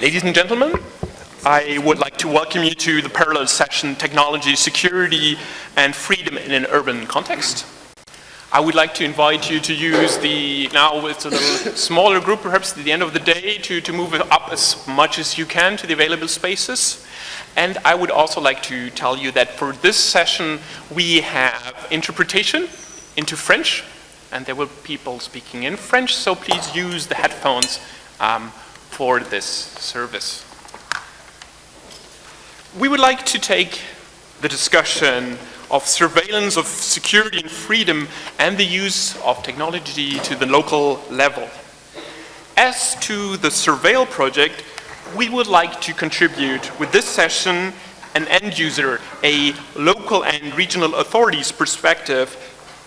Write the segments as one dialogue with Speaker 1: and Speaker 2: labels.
Speaker 1: Ladies and gentlemen, I would like to welcome you to the parallel session, Technology, Security and Freedom in an Urban Context. I would like to invite you to use now it's a little smaller group perhaps at the end of the day to move it up as much as you can to the available spaces. And I would also like to tell you that for this session we have interpretation into French, and there will be people speaking in French, so please use the headphones for this service. We would like to take the discussion of surveillance of security and freedom and the use of technology to the local level. As to the Surveil project, we would like to contribute with this session an end user, a local and regional authorities perspective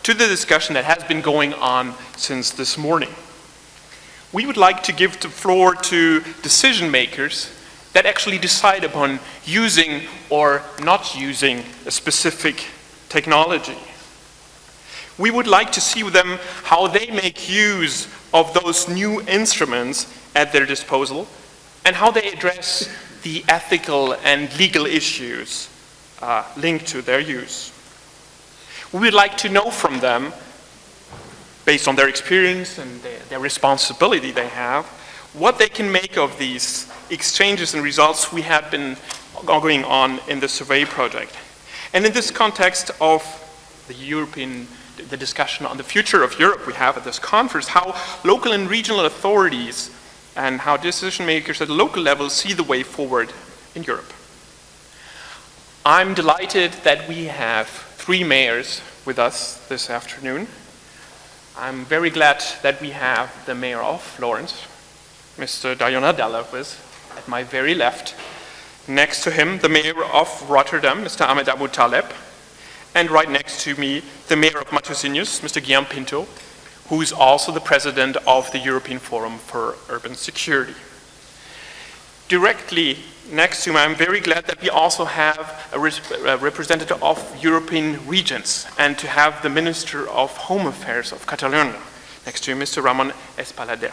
Speaker 1: to the discussion that has been going on since this morning. We would like to give the floor to decision makers that actually decide upon using or not using a specific technology. We would like to see with them how they make use of those new instruments at their disposal and how they address the ethical and legal issues linked to their use. We would like to know from them, based on their experience and their responsibility they have, what they can make of these exchanges and results we have been going on in the Surveil project. And in this context of the discussion on the future of Europe we have at this conference, how local and regional authorities and how decision makers at the local level see the way forward in Europe. I'm delighted that we have 3 mayors with us this afternoon. I'm very glad that we have the mayor of Florence, Mr. Diana Dallafis, at my very left. Next to him, the mayor of Rotterdam, Mr. Ahmed Abu Taleb, and right next to me, the mayor of Matosinhos, Mr. Guillaume Pinto, who is also the president of the European Forum for Urban Security. Directly next to me, I'm very glad that we also have a representative of European regions and to have the Minister of Home Affairs of Catalonia next to Mr. Ramon Espalader.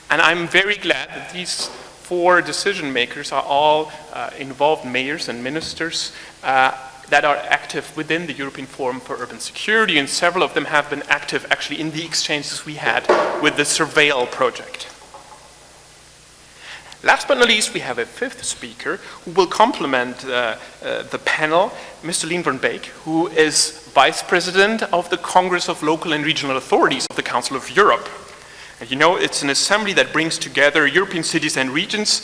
Speaker 1: And I'm very glad that these 4 decision makers are all involved mayors and ministers that are active within the European Forum for Urban Security, and several of them have been active actually in the exchanges we had with the Surveil project. Last but not least, we have a 5th speaker who will complement the panel, Mr. Lien van Beek, who is Vice President of the Congress of Local and Regional Authorities of the Council of Europe. And you know, it's an assembly that brings together European cities and regions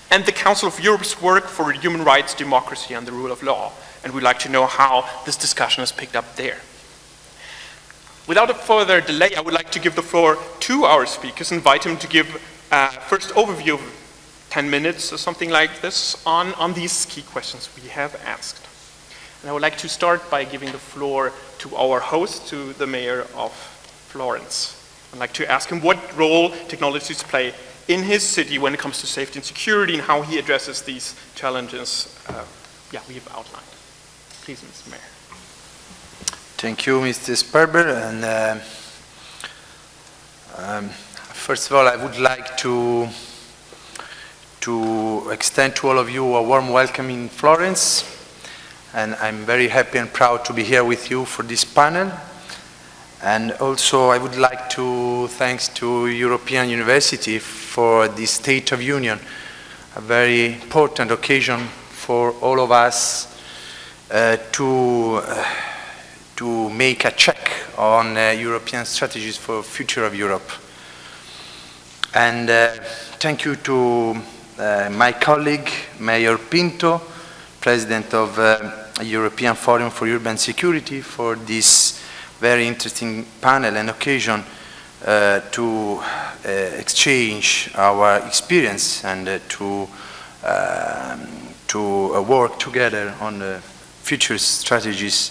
Speaker 1: and the Council of Europe's work for human rights, democracy, and the rule of law. And we'd like to know how this discussion is picked up there. Without a further delay, I would like to give the floor to our speakers, invite them to give a first overview of 10 minutes or something like this on these key questions we have asked. And I would like to start by giving the floor to our host, to the mayor of Florence. I'd like to ask him what role technologies play in his city when it comes to safety and security and how he addresses these challenges we have outlined. Please, Mr. Mayor.
Speaker 2: Thank you, Mr. Sperber. And first of all, I would like to extend to all of you a warm welcome in Florence. And I'm very happy and proud to be here with you for this panel. And also, I would like to thank to European University for the State of Union, a very important occasion for all of us to make a check on European strategies for future of Europe. And thank you to my colleague, Mayor Pinto, President of European Forum for Urban Security, for this very interesting panel and occasion to exchange our experience and to work together on the future strategies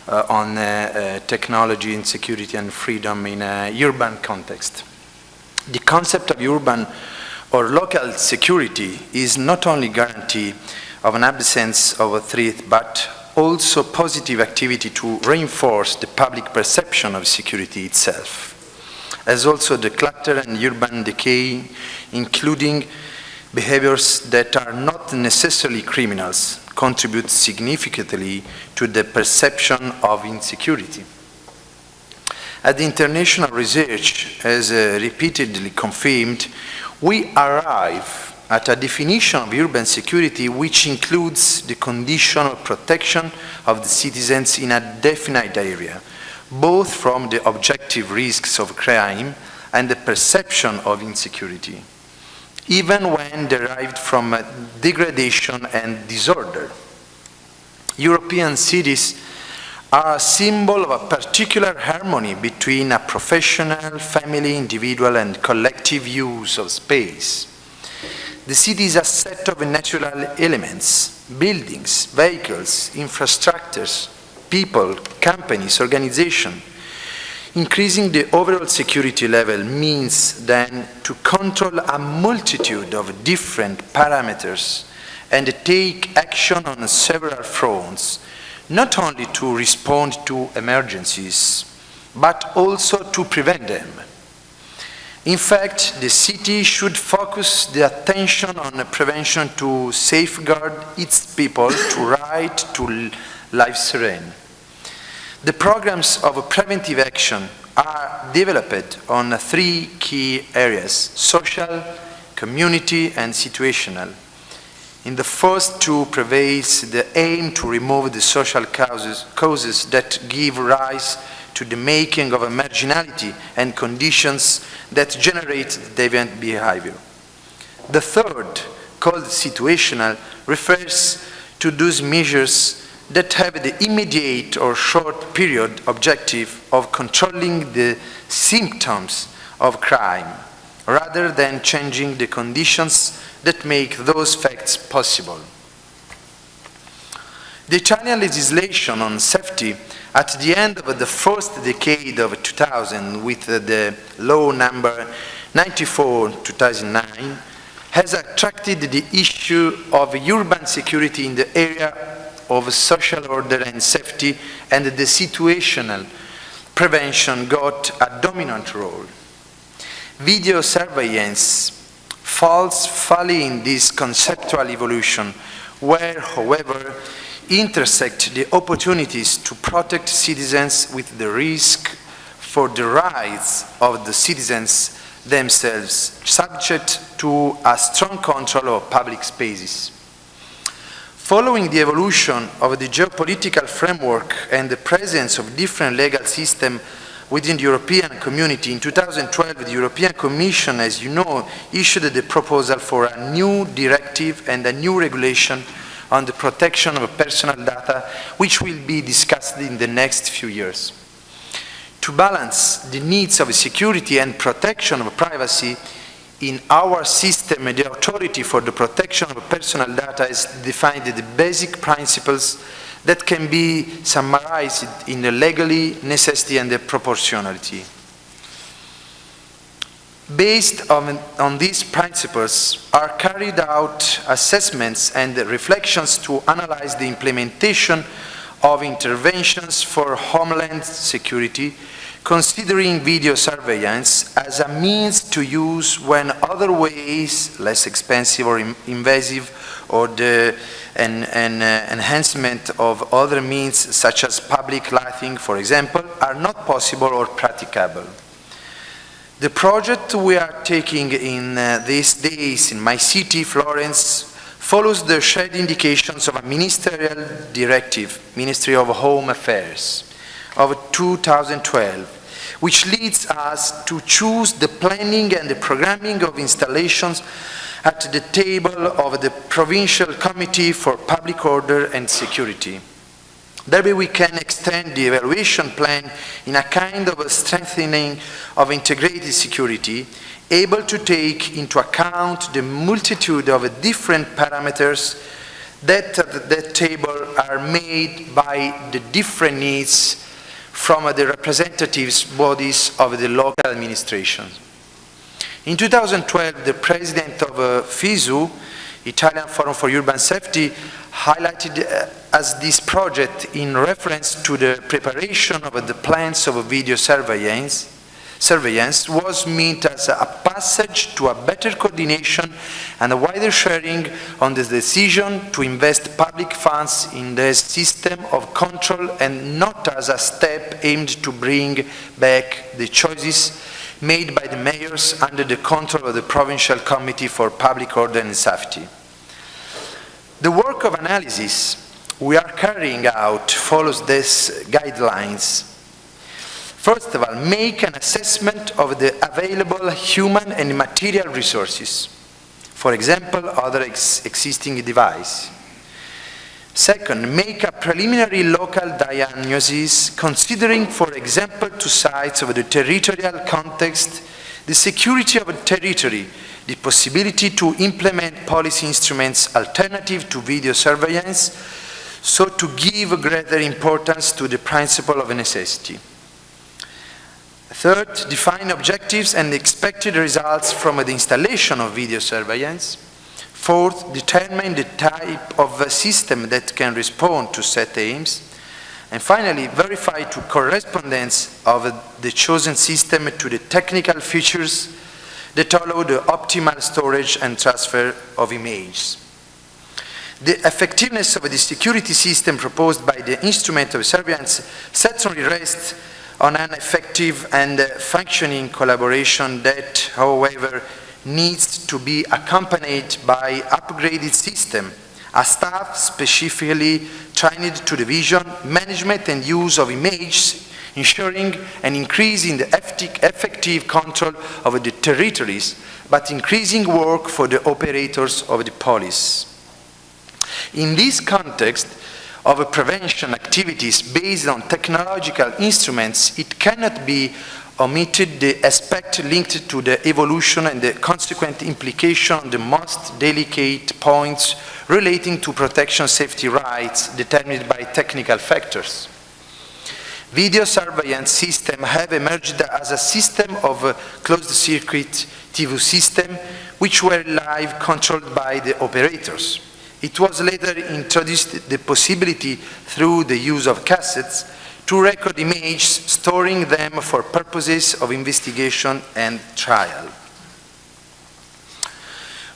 Speaker 2: on technology and security and freedom in a urban context. The concept of urban or local security is not only guarantee of an absence of a threat, but also positive activity to reinforce the public perception of security itself, as also the clutter and urban decay, including Behaviors that are not necessarily criminals contribute significantly to the perception of insecurity. As the international research has repeatedly confirmed, we arrive at a definition of urban security which includes the condition of protection of the citizens in a definite area, both from the objective risks of crime and the perception of insecurity, even when derived from degradation and disorder. European cities are a symbol of a particular harmony between a professional, family, individual, and collective use of space. The city is a set of natural elements, buildings, vehicles, infrastructures, people, companies, organizations. Increasing the overall security level means then to control a multitude of different parameters and take action on several fronts, not only to respond to emergencies, but also to prevent them. In fact, the city should focus the attention on prevention to safeguard its people to right to life serene. The programs of preventive action are developed on three key areas: social, community, and situational. In the first two prevails the aim to remove the social causes that give rise to the making of a marginality and conditions that generate deviant behavior. The third, called situational, refers to those measures that have the immediate or short period objective of controlling the symptoms of crime, rather than changing the conditions that make those facts possible. The Italian legislation on safety at the end of the first decade of 2000, with the law number 94/2009, has attracted the issue of urban security in the area of social order and safety, and the situational prevention got a dominant role. Video surveillance falls fully in this conceptual evolution, where, however, intersect the opportunities to protect citizens with the risk for the rights of the citizens themselves, subject to a strong control of public spaces. Following the evolution of the geopolitical framework and the presence of different legal systems within the European community, in 2012 the European Commission, as you know, issued the proposal for a new directive and a new regulation on the protection of personal data, which will be discussed in the next few years. To balance the needs of security and protection of privacy in our system, the authority for the protection of personal data has defined the basic principles that can be summarized in the legally, necessity, and the proportionality. Based on these principles are carried out assessments and reflections to analyze the implementation of interventions for homeland security, considering video surveillance as a means to use when other ways, less expensive or invasive, or the enhancement of other means such as public lighting, for example, are not possible or practicable. The project we are taking in these days in my city, Florence, follows the shared indications of a ministerial directive, Ministry of Home Affairs, of 2012, which leads us to choose the planning and the programming of installations at the table of the Provincial Committee for Public Order and Security. Thereby we can extend the evaluation plan in a kind of a strengthening of integrated security, able to take into account the multitude of different parameters that at that table are made by the different needs from the representatives bodies of the local administration. In 2012, the president of FISU, Italian Forum for Urban Safety, highlighted as this project in reference to the preparation of the plans of video surveillance surveillance was meant as a passage to a better coordination and a wider sharing on the decision to invest public funds in the system of control, and not as a step aimed to bring back the choices made by the mayors under the control of the Provincial Committee for Public Order and Safety. The work of analysis we are carrying out follows these guidelines. First of all, make an assessment of the available human and material resources. For example, other existing devices. Second, make a preliminary local diagnosis considering, for example, two sides of the territorial context, the security of a territory, the possibility to implement policy instruments alternative to video surveillance, so to give greater importance to the principle of necessity. Third, define objectives and expected results from the installation of video surveillance. Fourth, determine the type of system that can respond to set aims. And finally, verify the correspondence of the chosen system to the technical features that allow the optimal storage and transfer of images. The effectiveness of the security system proposed by the instrument of surveillance certainly rests on an effective and functioning collaboration that, however, needs to be accompanied by upgraded system, a staff specifically trained to the vision, management and use of images, ensuring an increase in the effective control of the territories, but increasing work for the operators of the police. In this context of prevention activities based on technological instruments, it cannot be omitted the aspect linked to the evolution and the consequent implication on the most delicate points relating to protection safety rights determined by technical factors. Video surveillance systems have emerged as a system of closed-circuit TV system which were live controlled by the operators. It was later introduced the possibility through the use of cassettes to record images, storing them for purposes of investigation and trial.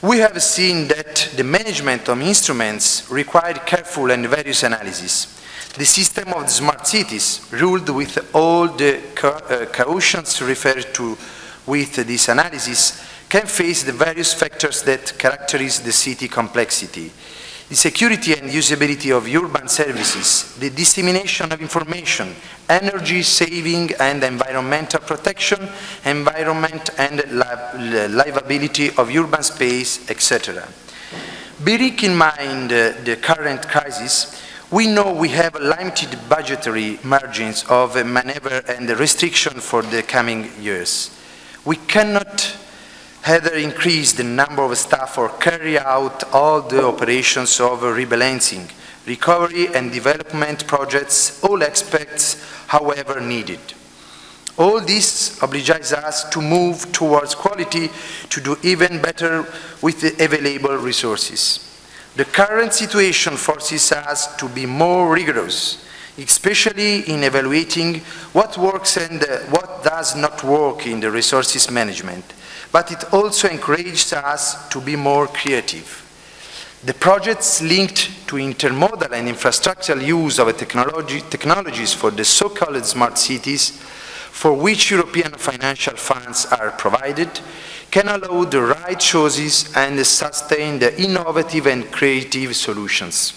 Speaker 2: We have seen that the management of instruments required careful and various analysis. The system of the smart cities, ruled with all the cautions referred to with this analysis, can face the various factors that characterize the city complexity. The security and usability of urban services, the dissemination of information, energy saving and environmental protection, environment and livability of urban space, etc. Bearing in mind the current crisis, we know we have limited budgetary margins of maneuver and restriction for the coming years. We cannot either increase the number of staff or carry out all the operations of rebalancing, recovery and development projects, all aspects, however needed. All this obliges us to move towards quality, to do even better with the available resources. The current situation forces us to be more rigorous, especially in evaluating what works and what does not work in the resources management. But it also encourages us to be more creative. The projects linked to intermodal and infrastructural use of technologies for the so-called smart cities, for which European financial funds are provided, can allow the right choices and sustain the innovative and creative solutions.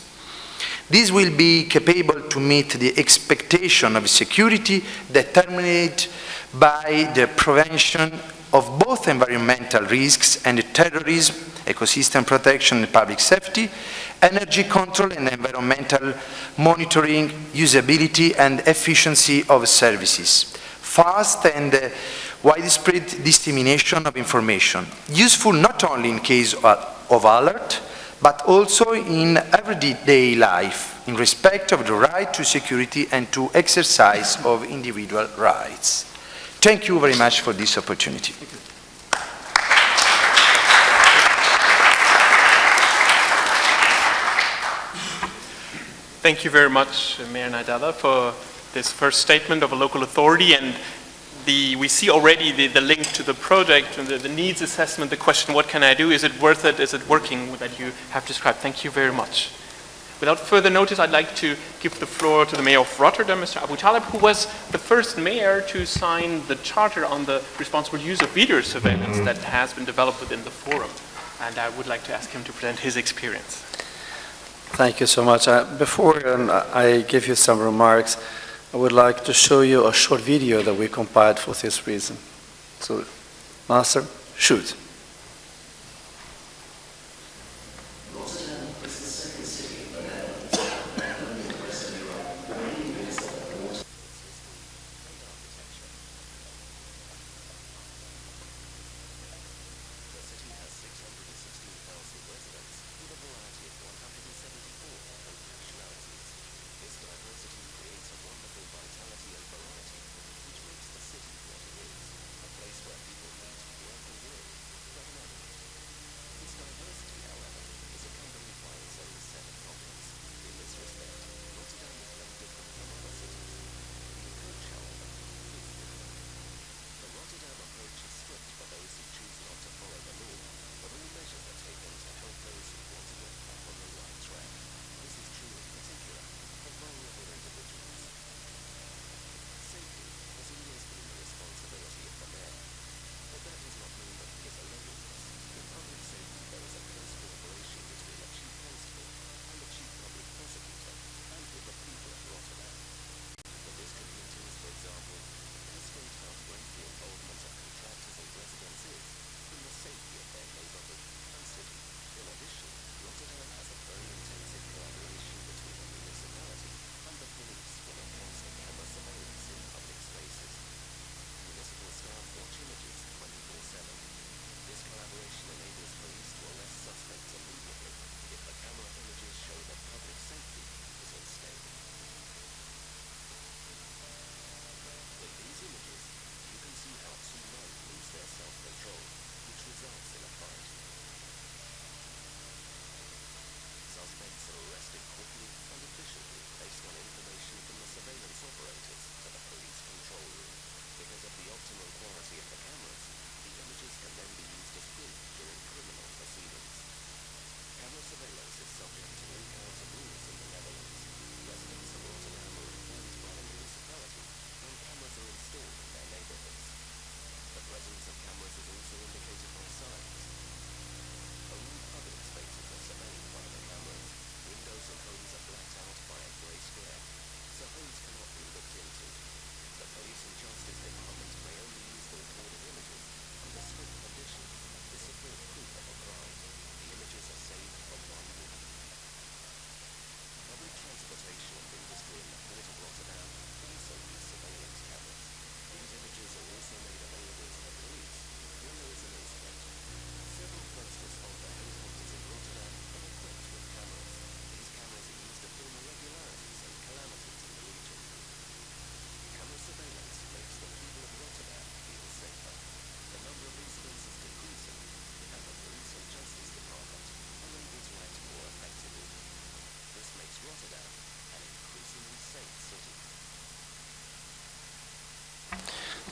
Speaker 2: This will be capable to meet the expectation of security determined by the prevention of both environmental risks and terrorism, ecosystem protection and public safety, energy control and environmental monitoring, usability and efficiency of services, fast and widespread dissemination of information, useful not only in case of alert, but also in everyday life, in respect of the right to security and to exercise of individual rights. Thank you very much for this opportunity.
Speaker 1: Thank you very much, Mayor Naidala, for this first statement of a local authority. And we see already the link to the project and the needs assessment, the question, what can I do? Is it worth it? Is it working that you have described? Thank you very much. Without further notice, I'd like to give the floor to the mayor of Rotterdam, Mr. Abu Talib, who was the first mayor to sign the charter on the responsible use of video surveillance that has been developed within the forum. And I would like to ask him to present his experience.
Speaker 3: Thank you so much. Before I give you some remarks, I would like to show you a short video that we compiled for this reason. So, Master, shoot.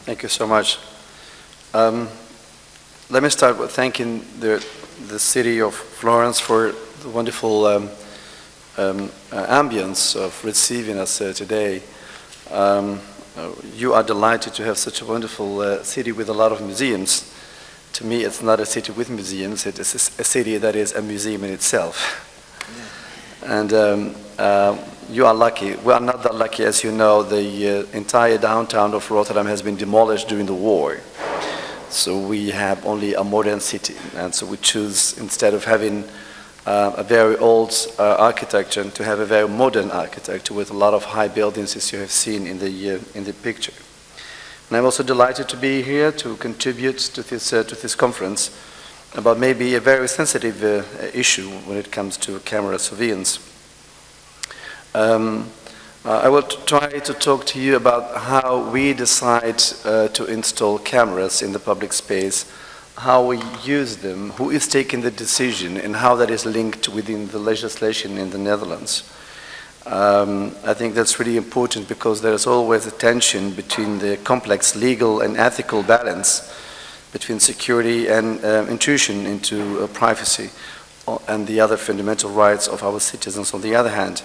Speaker 3: Thank you so much. Let me start with thanking the city of Florence for the wonderful ambience of receiving us today. You are delighted to have such a wonderful city with a lot of museums. To me, it's not a city with museums, it is a city that is a museum in itself. And you are lucky. We are not that lucky. As you know, the entire downtown of Rotterdam has been demolished during the war. So we have only a modern city. And so we choose, instead of having a very old architecture, to have a very modern architecture with a lot of high buildings, as you have seen in the picture. And I'm also delighted to be here to contribute to this conference about maybe a very sensitive issue when it comes to camera surveillance. I will try to talk to you about how we decide to install cameras in the public space, how we use them, who is taking the decision, and how that is linked within the legislation in the Netherlands. I think that's really important because there is always a tension between the complex legal and ethical balance between security and intrusion into privacy and the other fundamental rights of our citizens on the other hand.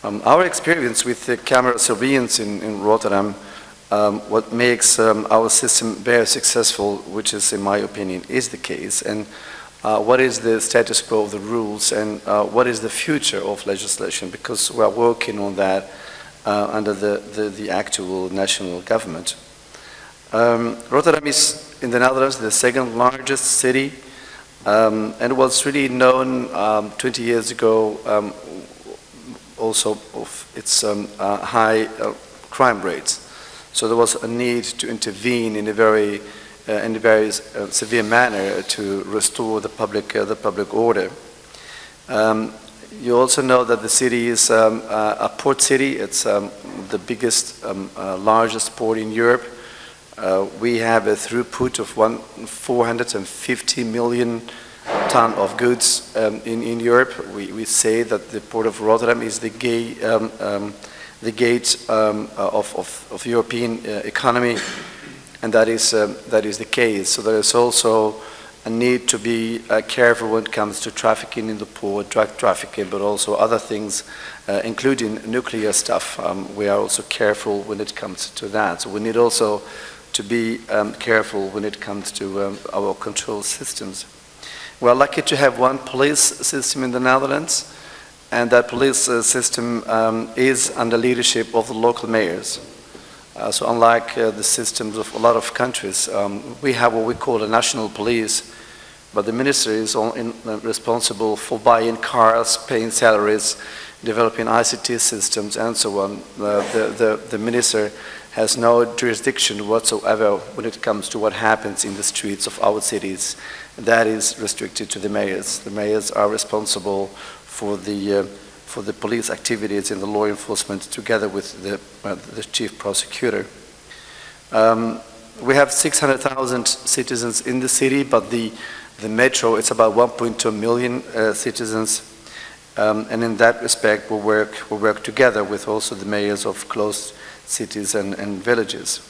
Speaker 3: Our experience with the camera surveillance in Rotterdam, what makes our system very successful, which is in my opinion is the case, and what is the status quo of the rules and what is the future of legislation, because we are working on that under the actual national government. Rotterdam is in the Netherlands the second largest city, and was really known 20 years ago also of its high crime rates. So there was a need to intervene in a very severe manner to restore the public order. You also know that the city is a port city. It's the biggest, largest port in Europe. We have a throughput of 450 million ton of goods in Europe. We say that the port of Rotterdam is the gate of European economy, and that is the case. So there is also a need to be careful when it comes to trafficking in the port, drug trafficking, but also other things, including nuclear stuff. We are also careful when it comes to that. So we need also to be careful when it comes to our control systems. We are lucky to have one police system in the Netherlands, and that police system is under leadership of the local mayors. So unlike the systems of a lot of countries, we have what we call a national police, but the minister is responsible for buying cars, paying salaries, developing ICT systems, and so on. The minister has no jurisdiction whatsoever when it comes to what happens in the streets of our cities. That is restricted to the mayors. The mayors are responsible for the police activities in the law enforcement together with the chief prosecutor. We have 600,000 citizens in the city, but the metro, it's about 1.2 million citizens. And in that respect, we work together with also the mayors of close cities and villages.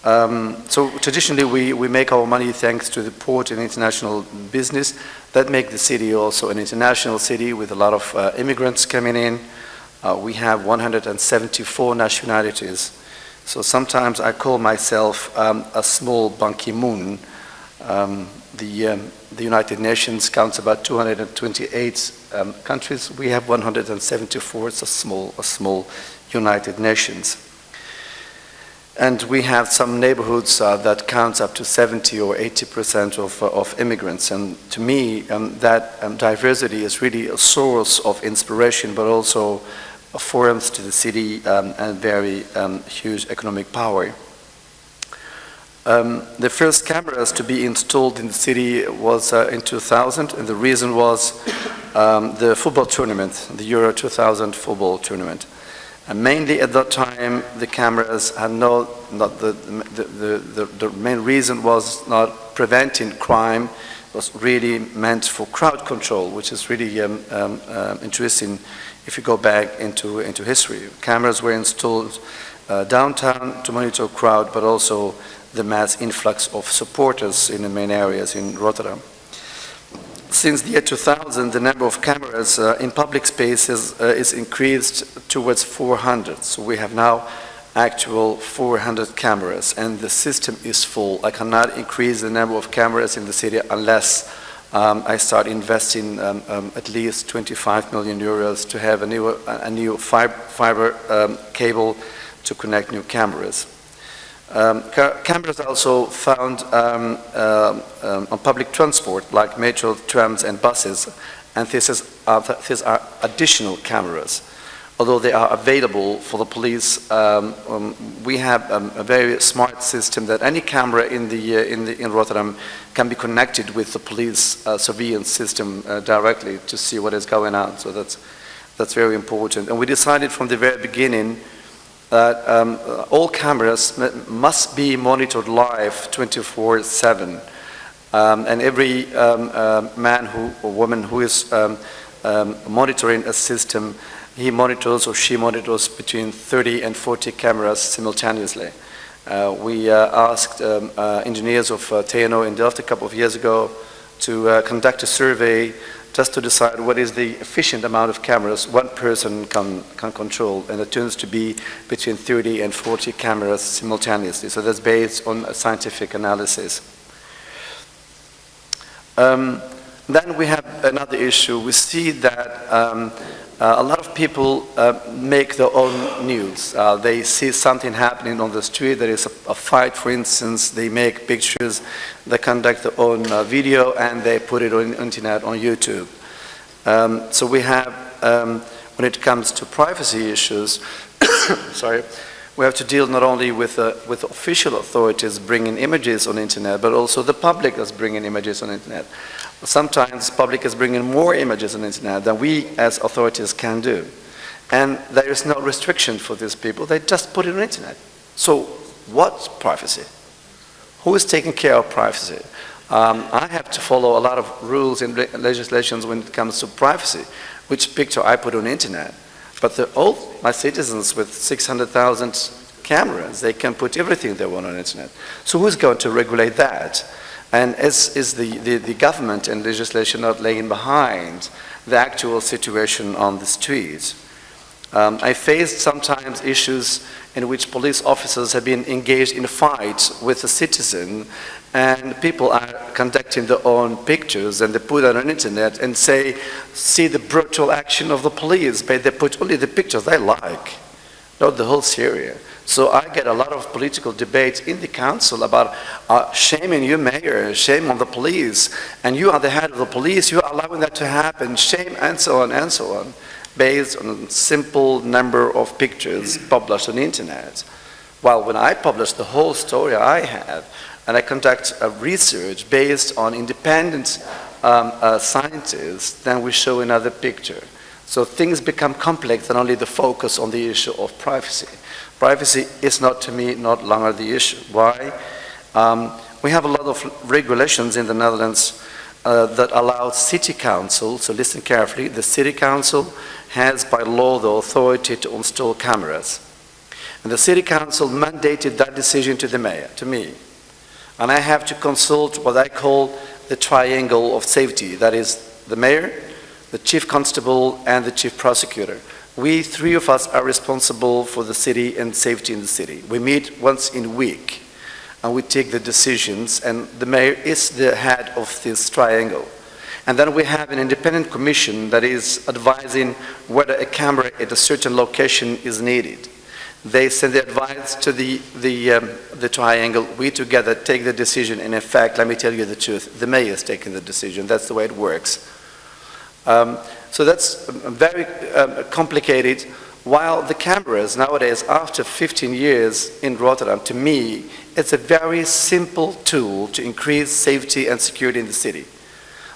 Speaker 3: So traditionally we make our money thanks to the port and international business. That make the city also an international city with a lot of immigrants coming in. We have 174 nationalities. So sometimes I call myself a small Ban Ki-moon. The United Nations counts about 228 countries. We have 174. It's a small United Nations. And we have some neighborhoods that counts up to 70 or 80% of immigrants. And to me, that diversity is really a source of inspiration, but also affords to the city and very huge economic power. The first cameras to be installed in the city was in 2000, and the reason was the football tournament, the Euro 2000 football tournament. And mainly at that time, the cameras had the main reason was not preventing crime, it was really meant for crowd control, which is really interesting if you go back into history. Cameras were installed downtown to monitor crowd, but also the mass influx of supporters in the main areas in Rotterdam. Since the year 2000, the number of cameras in public spaces is increased towards 400. So we have now actual 400 cameras, and the system is full. I cannot increase the number of cameras in the city unless I start investing at least 25 million euros to have a new fiber cable to connect new cameras. Cameras are also found on public transport like metro, trams and buses, and these are additional cameras. Although they are available for the police, we have a very smart system that any camera in Rotterdam can be connected with the police surveillance system directly to see what is going on. So that's very important. And we decided from the very beginning that all cameras must be monitored live 24/7, and every man or woman who is monitoring a system he monitors or she monitors between 30 and 40 cameras simultaneously. We asked engineers of TNO in Delft a couple of years ago to conduct a survey just to decide what is the efficient amount of cameras one person can control, and it turns to be between 30 and 40 cameras simultaneously. So that's based on a scientific analysis. Then we have another issue. We see that a lot of people make their own news. They see something happening on the street, there is a fight, for instance, they make pictures, they conduct their own video, and they put it on the internet, on YouTube. So we have, when it comes to privacy issues, sorry, we have to deal not only with official authorities bringing images on the internet, but also the public is bringing images on the internet. Sometimes public is bringing more images on the internet than we as authorities can do. And there is no restriction for these people, they just put it on the internet. So what's privacy? Who is taking care of privacy? I have to follow a lot of rules and legislations when it comes to privacy, which picture I put on the internet. But all my citizens with 600,000 cameras, they can put everything they want on the internet. So who's going to regulate that? And is the government and legislation not laying behind the actual situation on the streets? I faced sometimes issues in which police officers have been engaged in fights with a citizen, and people are conducting their own pictures and they put it on the internet and say, see the brutal action of the police, but they put only the pictures they like, not the whole series. So I get a lot of political debates in the council about shame on you, mayor, shame on the police, and you are the head of the police, you are allowing that to happen, shame, and so on, based on a simple number of pictures published on the internet. While when I publish the whole story I have, and I conduct a research based on independent scientists, then we show another picture. So things become complex and only the focus on the issue of privacy. Privacy is not, to me, not longer the issue. Why? We have a lot of regulations in the Netherlands that allow city council, so listen carefully, the city council has by law the authority to install cameras. And the city council mandated that decision to the mayor, to me. And I have to consult what I call the triangle of safety, that is the mayor, the chief constable, and the chief prosecutor. We, three of us, are responsible for the city and safety in the city. We meet once in a week, and we take the decisions, and the mayor is the head of this triangle. And then we have an independent commission that is advising whether a camera at a certain location is needed. They send the advice to the triangle. We together take the decision, and in fact, let me tell you the truth, the mayor is taking the decision. That's the way it works. So that's very complicated. While the cameras nowadays, after 15 years in Rotterdam, to me, it's a very simple tool to increase safety and security in the city.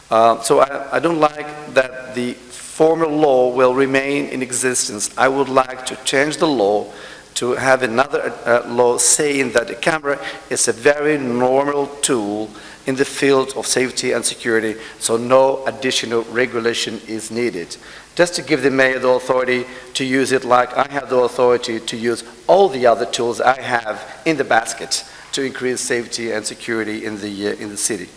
Speaker 3: So I don't like that the former law will remain in existence. I would like to change the law to have another law saying that the camera is a very normal tool in the field of safety and security, so no additional regulation is needed. Just to give the mayor the authority to use it like I have the authority to use all the other tools I have in the basket to increase safety and security in the city.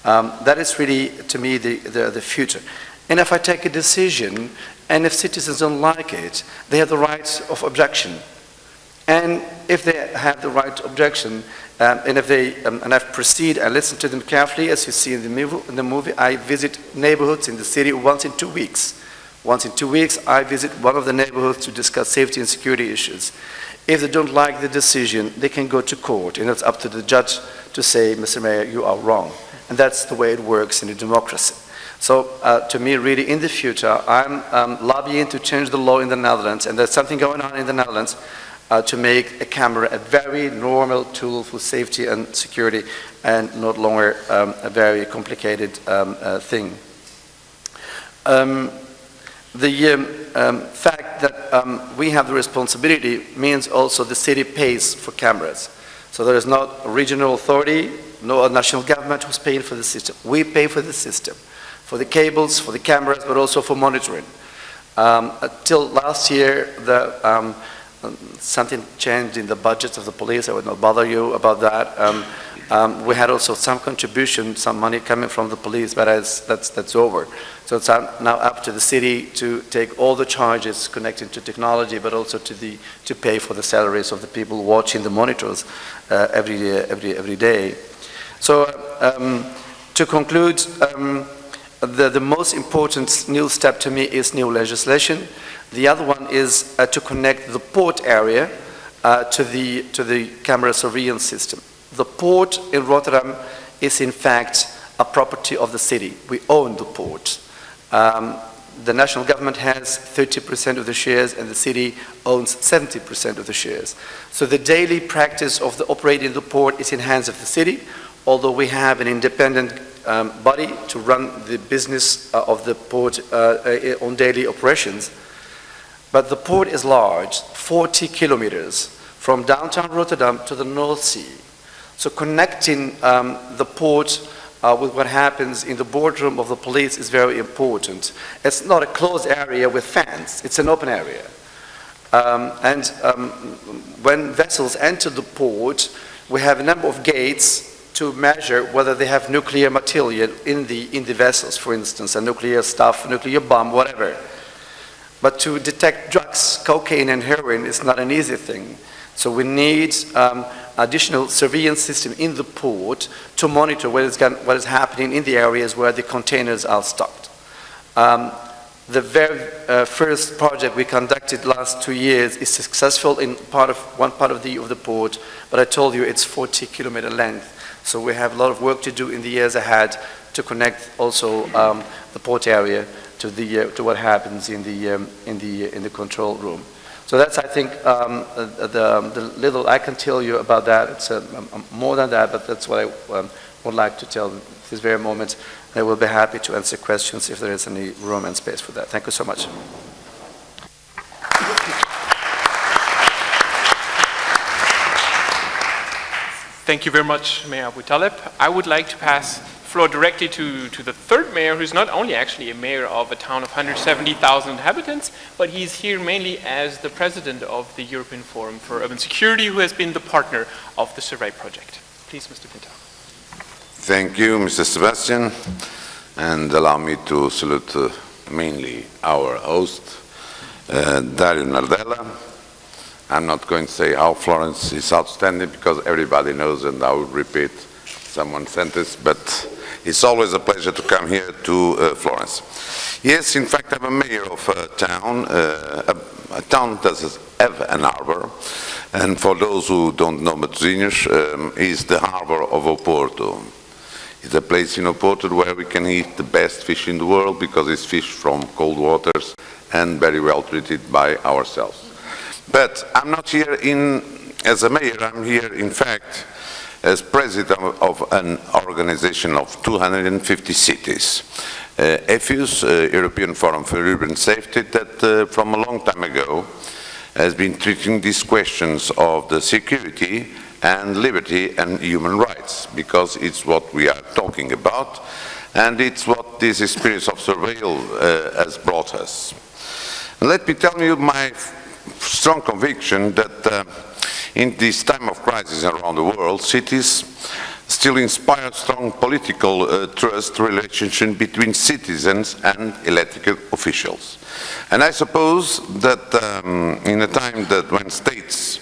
Speaker 3: That is really, to me, the future. And if I take a decision, and if citizens don't like it, they have the right of objection. And if they have the right objection, and if they, and I proceed and listen to them carefully, as you see in the movie, I visit neighborhoods in the city once in 2 weeks. Once in 2 weeks, I visit one of the neighborhoods to discuss safety and security issues. If they don't like the decision, they can go to court, and it's up to the judge to say, Mr. Mayor, you are wrong. And that's the way it works in a democracy. So to me, really, in the future, I'm lobbying to change the law in the Netherlands, and there's something going on in the Netherlands to make a camera a very normal tool for safety and security, and not longer a very complicated thing. The fact that we have the responsibility means also the city pays for cameras. So there is not a regional authority, no national government who's paying for the system. We pay for the system, for the cables, for the cameras, but also for monitoring. Till last year, something changed in the budgets of the police. I would not bother you about that. We had also some contribution, some money coming from the police, but that's over. So it's now up to the city to take all the charges connected to technology, but also to pay for the salaries of the people watching the monitors every day. So to conclude, the most important new step to me is new legislation. The other one is to connect the port area to the camera surveillance system. The port in Rotterdam is in fact a property of the city. We own the port. The national government has 30% of the shares and the city owns 70% of the shares. So the daily practice of operating the port is in hands of the city, although we have an independent body to run the business of the port on daily operations. But the port is large, 40 kilometers from downtown Rotterdam to the North Sea. So connecting the port with what happens in the boardroom of the police is very important. It's not a closed area with fans, it's an open area. When vessels enter the port, we have a number of gates to measure whether they have nuclear material in the vessels, for instance, a nuclear stuff, nuclear bomb, whatever. But to detect drugs, cocaine and heroin is not an easy thing. So we need additional surveillance system in the port to monitor what is happening in the areas where the containers are stocked. The very first project we conducted last 2 years is successful in one part of the port, but I told you it's 40-kilometer length. So we have a lot of work to do in the years ahead to connect also the port area to what happens in the control room. So that's, I think, the little I can tell you about that. It's more than that, but that's what I would like to tell at this very moment. I will be happy to answer questions if there is any room and space for that. Thank you so much.
Speaker 1: Thank you very much, Mayor Abu Taleb. I would like to pass the floor directly to the third mayor, who's not only actually a mayor of a town of 170,000 inhabitants, but he's here mainly as the president of the European Forum for Urban Security, who has been the partner of the survey project. Please, Mr. Pinto.
Speaker 4: Thank you, Mr. Sebastian, and allow me to salute mainly our host, Dario Nardella. I'm not going to say how Florence is outstanding because everybody knows, and I will repeat someone sentence, but it's always a pleasure to come here to Florence. Yes, in fact, I'm a mayor of a town that does have an harbor, and for those who don't know Matosinhos, is the harbor of Oporto. It's a place in Oporto where we can eat the best fish in the world because it's fish from cold waters and very well treated by ourselves. But I'm not here as a mayor, I'm here in fact as president of an organization of 250 cities. EFIUS, European Forum for Urban Safety, that from a long time ago has been treating these questions of the security and liberty and human rights, because it's what we are talking about, and it's what this experience of surveillance has brought us. Let me tell you my strong conviction that in this time of crisis around the world, cities still inspire strong political trust relationship between citizens and elected officials. And I suppose that in a time that when states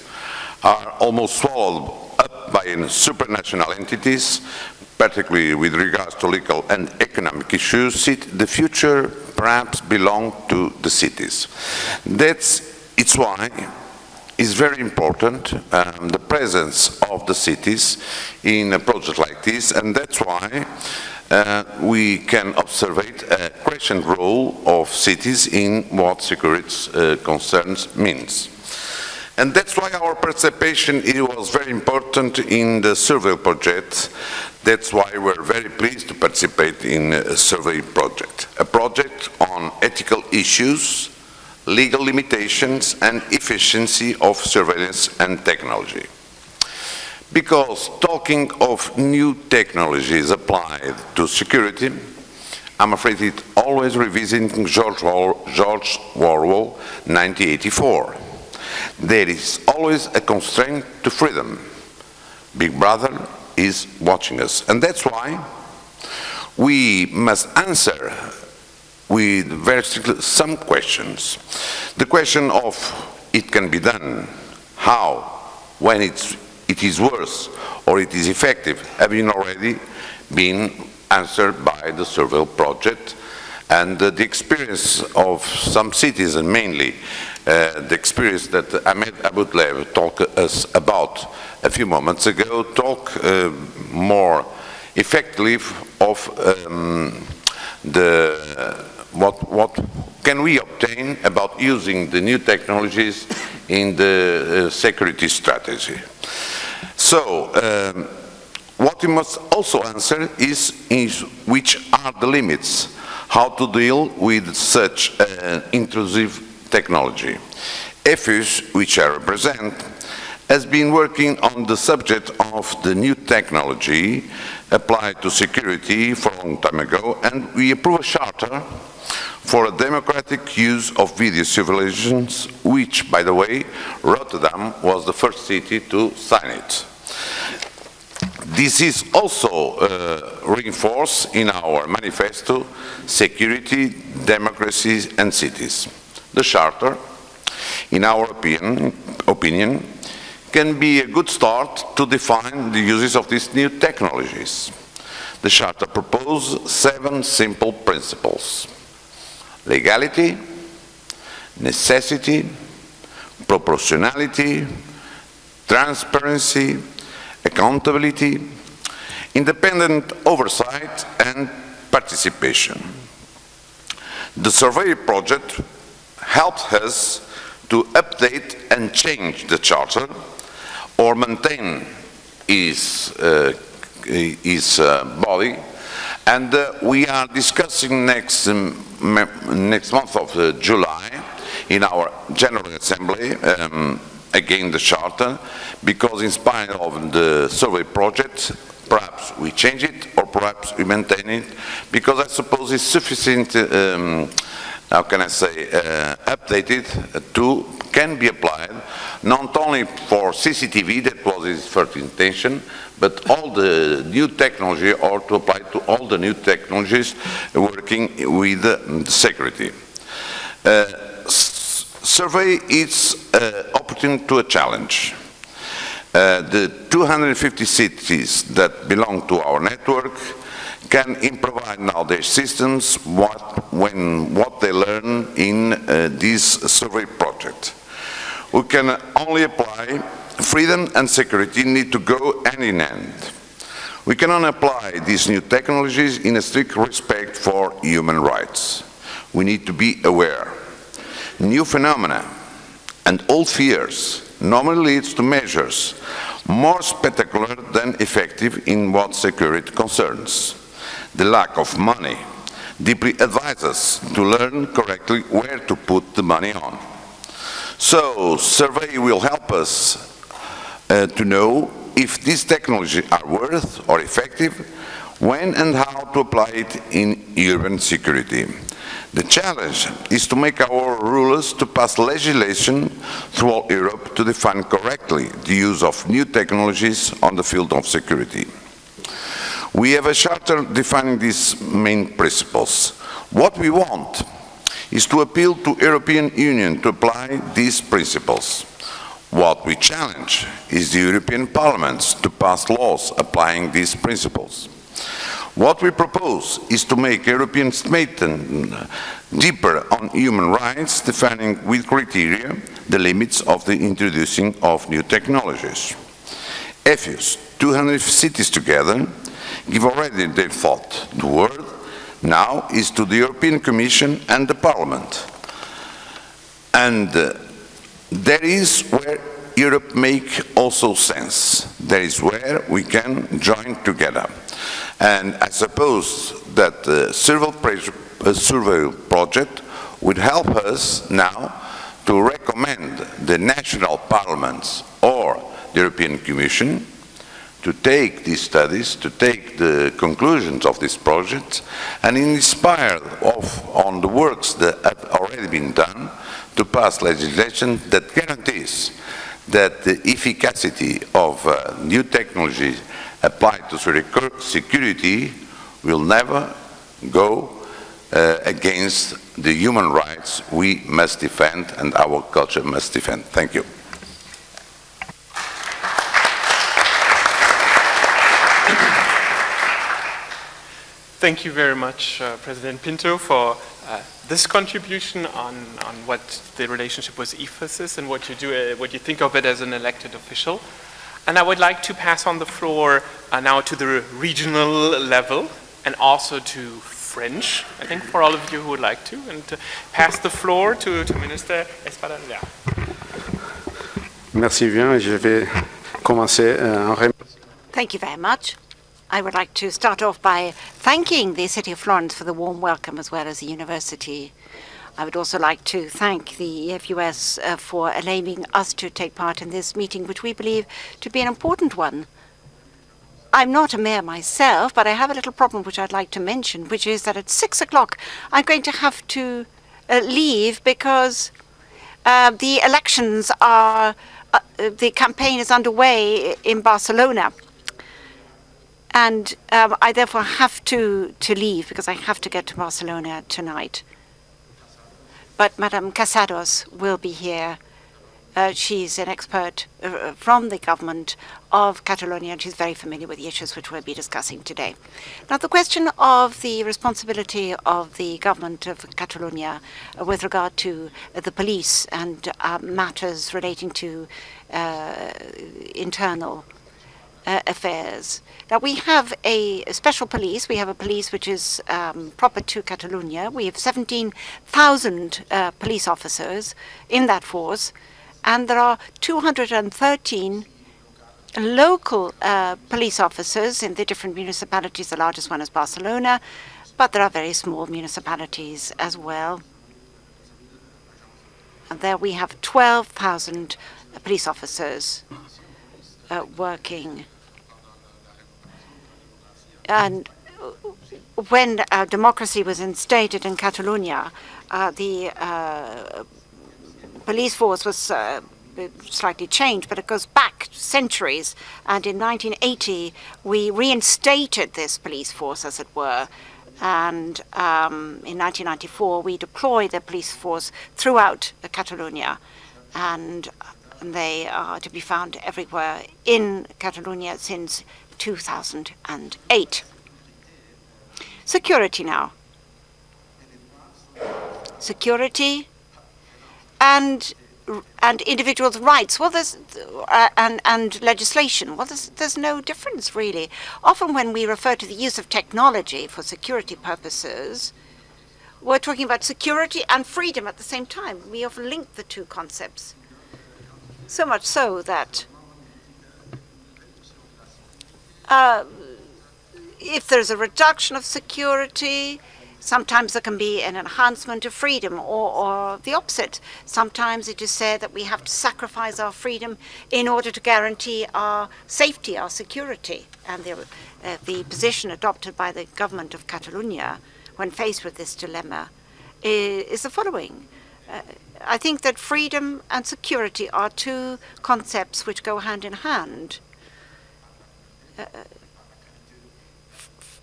Speaker 4: are almost swallowed up by supranational entities, particularly with regards to legal and economic issues, the future perhaps belongs to the cities. It's why it's very important the presence of the cities in a project like this, and that's why we can observe a crescent role of cities in what security concerns means. And that's why our participation was very important in the survey project. That's why we're very pleased to participate in a survey project. A project on ethical issues, legal limitations and efficiency of surveillance and technology. Because talking of new technologies applied to security, I'm afraid it always revisiting George Orwell, 1984. There is always a constraint to freedom. Big Brother is watching us. And that's why we must answer with very strictly some questions. The question of it can be done, how, when it is worse or it is effective, have already been answered by the survey project, and the experience of some cities, and mainly the experience that Ahmed Aboutlev talked us about a few moments ago, talk more effectively of what can we obtain about using the new technologies in the security strategy. So, what we must also answer is which are the limits, how to deal with such intrusive technology. EFIS, which I represent, has been working on the subject of the new technology applied to security for a long time ago, and we approved a charter for a democratic use of video surveillance, which, by the way, Rotterdam was the first city to sign it. This is also reinforced in our manifesto, Security, Democracy and Cities. The Charter, in our opinion, can be a good start to define the uses of these new technologies. The Charter proposes 7 simple principles: legality, necessity, proportionality, transparency, accountability, independent oversight and participation. The survey project helps us to update and change the Charter or maintain its body, and we are discussing next month of July in our General Assembly again the Charter, because in spite of the survey project, perhaps we change it or perhaps we maintain it, because I suppose it's sufficient, how can I say, updated can be applied not only for CCTV, that was its first intention, but all the new technology, or to apply to all the new technologies working with security. Survey is opportune to a challenge. The 250 cities that belong to our network can improvise now their systems what they learn in this survey project. We can only apply freedom and security need to go hand in hand. We cannot apply these new technologies in a strict respect for human rights. We need to be aware. New phenomena and old fears normally leads to measures more spectacular than effective in what security concerns. The lack of money deeply advises us to learn correctly where to put the money on. So, survey will help us to know if these technologies are worth or effective, when and how to apply it in urban security. The challenge is to make our rulers to pass legislation throughout Europe to define correctly the use of new technologies on the field of security. We have a charter defining these main principles. What we want is to appeal to the European Union to apply these principles. What we challenge is the European Parliament to pass laws applying these principles. What we propose is to make European statement deeper on human rights, defining with criteria the limits of the introducing of new technologies. EFIUS, 200 cities together, give already their thought. The word now is to the European Commission and the Parliament. And there is where Europe makes also sense. There is where we can join together. And I suppose that the survey project would help us now to recommend the national parliaments or the European Commission to take these studies, to take the conclusions of these projects, and inspired on the works that have already been done, to pass legislation that guarantees that the efficacy of new technologies applied to security will never go against the human rights we must defend and our culture must defend. Thank you.
Speaker 1: Thank you very much, President Pinto, for this contribution on what the relationship with EFASIS and what you do, what you think of it as an elected official. And I would like to pass on the floor now to the regional level and also to French, I think, for all of you who would like to, and to pass the floor to Minister Espadella.
Speaker 5: Merci bien. Je vais commencer en
Speaker 6: Thank you very much. I would like to start off by thanking the City of Florence for the warm welcome, as well as the university. I would also like to thank the EFUS for allowing us to take part in this meeting, which we believe to be an important one. I'm not a mayor myself, but I have a little problem which I'd like to mention, which is that at 6 o'clock I'm going to have to leave because the elections are, the campaign is underway in Barcelona. And I therefore have to leave because I have to get to Barcelona tonight. But Madame Casados will be here. She's an expert from the government of Catalonia, and she's very familiar with the issues which we'll be discussing today. Now, the question of the responsibility of the government of Catalonia with regard to the police and matters relating to internal affairs. Now, we have a special police. We have a police which is proper to Catalonia. We have 17,000 police officers in that force, and there are 213 local police officers in the different municipalities. The largest one is Barcelona, but there are very small municipalities as well. And there we have 12,000 police officers working. And when democracy was instated in Catalonia, the police force was slightly changed, but it goes back centuries. And in 1980, we reinstated this police force, as it were. And in 1994, we deployed the police force throughout Catalonia. And they are to be found everywhere in Catalonia since 2008. Security now. Security and individuals' rights. Well, there's and legislation. Well, there's no difference really. Often when we refer to the use of technology for security purposes, we're talking about security and freedom at the same time. We often link the two concepts. So much so that if there's a reduction of security, sometimes there can be an enhancement of freedom, or the opposite. Sometimes it is said that we have to sacrifice our freedom in order to guarantee our safety, our security. And the position adopted by the government of Catalonia when faced with this dilemma is the following. I think that freedom and security are two concepts which go hand in hand.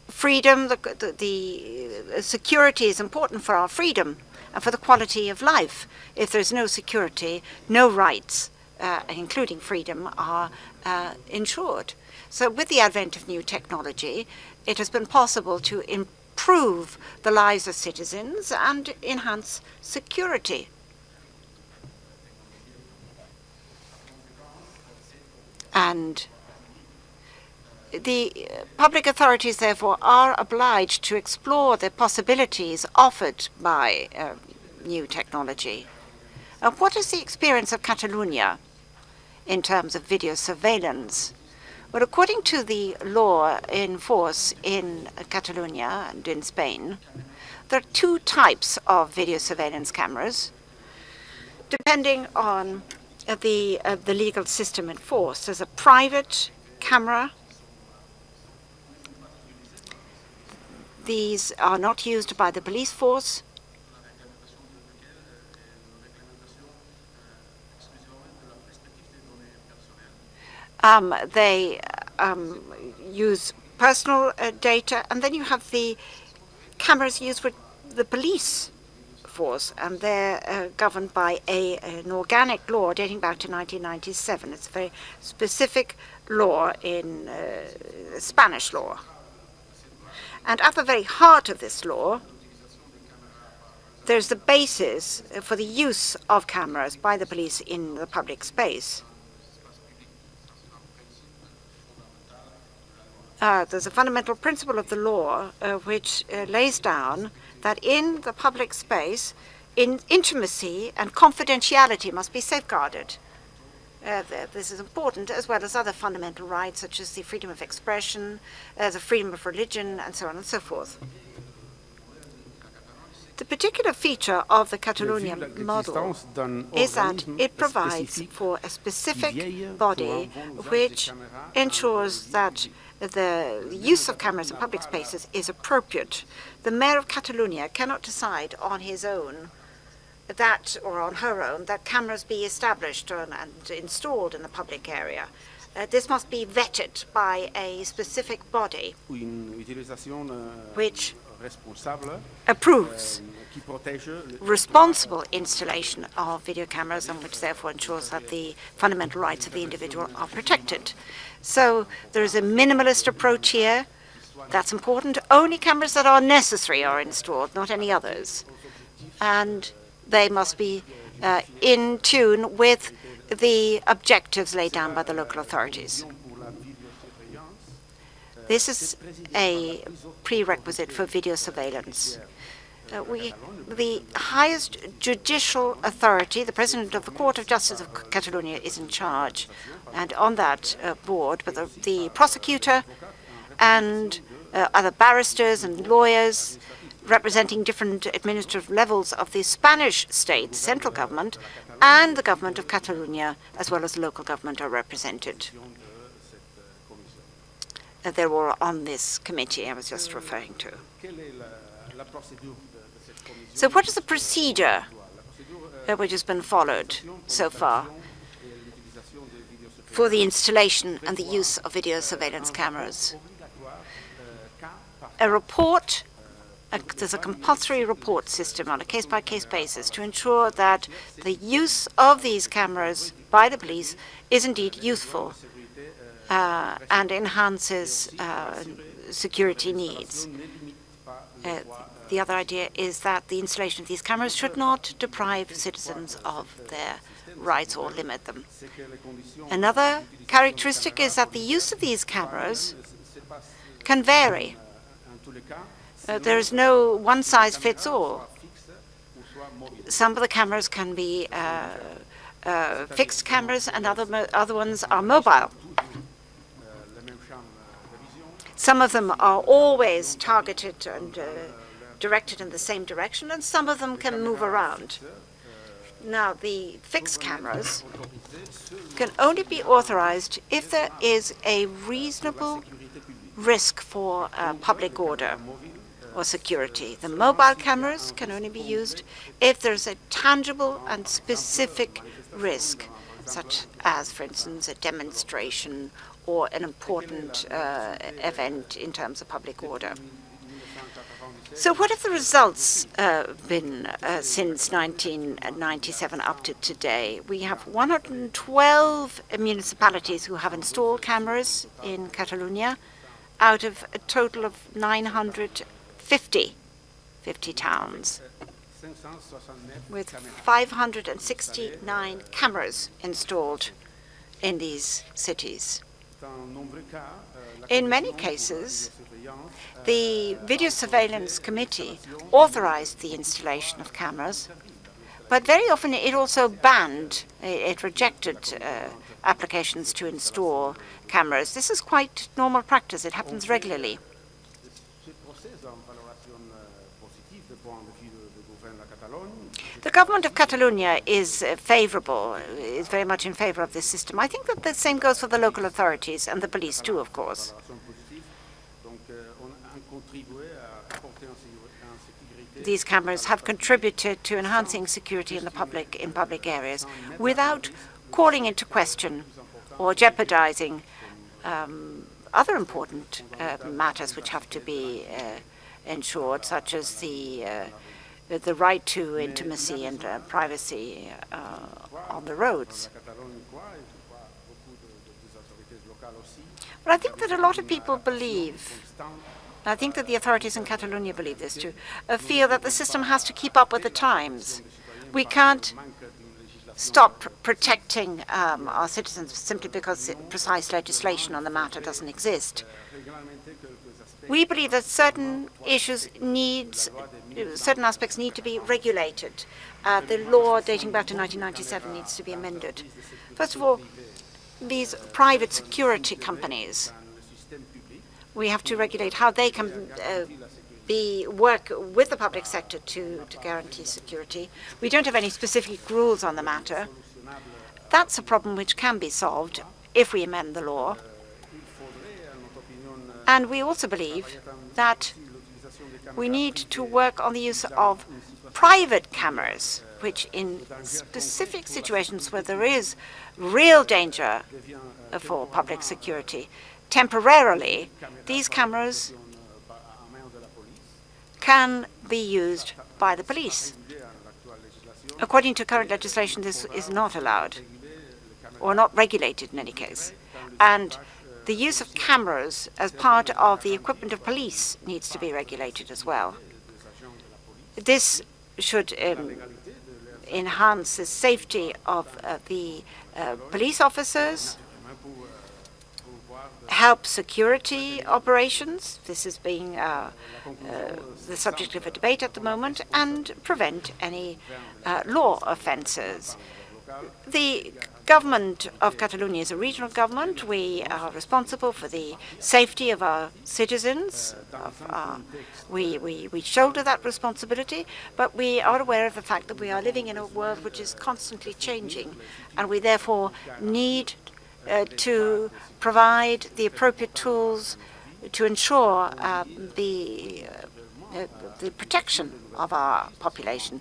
Speaker 6: Freedom, the security is important for our freedom and for the quality of life. If there's no security, no rights, including freedom, are ensured. So with the advent of new technology, it has been possible to improve the lives of citizens and enhance security. And the public authorities, therefore, are obliged to explore the possibilities offered by new technology. What is the experience of Catalonia in terms of video surveillance? Well, according to the law in force in Catalonia and in Spain, there are two types of video surveillance cameras, depending on the legal system in force. There's a private camera These are not used by the police force. They use personal data, and then you have the cameras used with the police force, and they're governed by an organic law dating back to 1997. It's a very specific law in Spanish law. And at the very heart of this law, there's the basis for the use of cameras by the police in the public space. There's a fundamental principle of the law which lays down that in the public space, intimacy and confidentiality must be safeguarded. This is important, as well as other fundamental rights, such as the freedom of expression, the freedom of religion, and so on and so forth. The particular feature of the Catalonia model is that it provides for a specific body which ensures that the use of cameras in public spaces is appropriate. The mayor of Catalonia cannot decide on his own that, or on her own, that cameras be established and installed in the public area. This must be vetted by a specific body which approves responsible installation of video cameras, and which therefore ensures that the fundamental rights of the individual are protected. So there is a minimalist approach here. That's important. Only cameras that are necessary are installed, not any others. And they must be in tune with the objectives laid down by the local authorities. This is a prerequisite for video surveillance. The highest judicial authority, the President of the Court of Justice of Catalonia, is in charge. And on that board, with the prosecutor and other barristers and lawyers representing different administrative levels of the Spanish state, central government, and the government of Catalonia, as well as local government, are represented. They're all on this committee I was just referring to. So what is the procedure which has been followed so far for the installation and the use of video surveillance cameras? A report, there's a compulsory report system on a case-by-case basis to ensure that the use of these cameras by the police is indeed useful and enhances security needs. The other idea is that the installation of these cameras should not deprive citizens of their rights or limit them. Another characteristic is that the use of these cameras can vary. There is no one-size-fits-all. Some of the cameras can be fixed cameras, and other ones are mobile. Some of them are always targeted and directed in the same direction, and some of them can move around. Now, the fixed cameras can only be authorized if there is a reasonable risk for public order or security. The mobile cameras can only be used if there's a tangible and specific risk, such as, for instance, a demonstration or an important event in terms of public order. So what have the results been since 1997 up to today? We have 112 municipalities who have installed cameras in Catalonia out of a total of 950 towns, with 569 cameras installed in these cities. In many cases, the Video Surveillance Committee authorized the installation of cameras, but very often it also it rejected applications to install cameras. This is quite normal practice. It happens regularly. The government of Catalonia is favorable, is very much in favor of this system. I think that the same goes for the local authorities and the police too, of course. these cameras have contributed to enhancing security in public areas without calling into question or jeopardizing other important matters which have to be ensured, such as the right to intimacy and privacy on the roads. But I think that a lot of people believe, I think that the authorities in Catalonia believe this too, feel that the system has to keep up with the times. We can't stop protecting our citizens simply because precise legislation on the matter doesn't exist. We believe that certain aspects need to be regulated. The law dating back to 1997 needs to be amended. First of all, these private security companies, we have to regulate how they can work with the public sector to guarantee security. We don't have any specific rules on the matter. That's a problem which can be solved if we amend the law. And we also believe that we need to work on the use of private cameras, which in specific situations where there is real danger for public security, temporarily, these cameras can be used by the police. According to current legislation, this is not allowed, or not regulated in any case. And the use of cameras as part of the equipment of police needs to be regulated as well. This should enhance the safety of the police officers, help security operations. This is being the subject of a debate at the moment, and prevent any law offences. The government of Catalonia is a regional government. We are responsible for the safety of our citizens. We shoulder that responsibility, but we are aware of the fact that we are living in a world which is constantly changing, and we therefore need to provide the appropriate tools to ensure the protection of our population.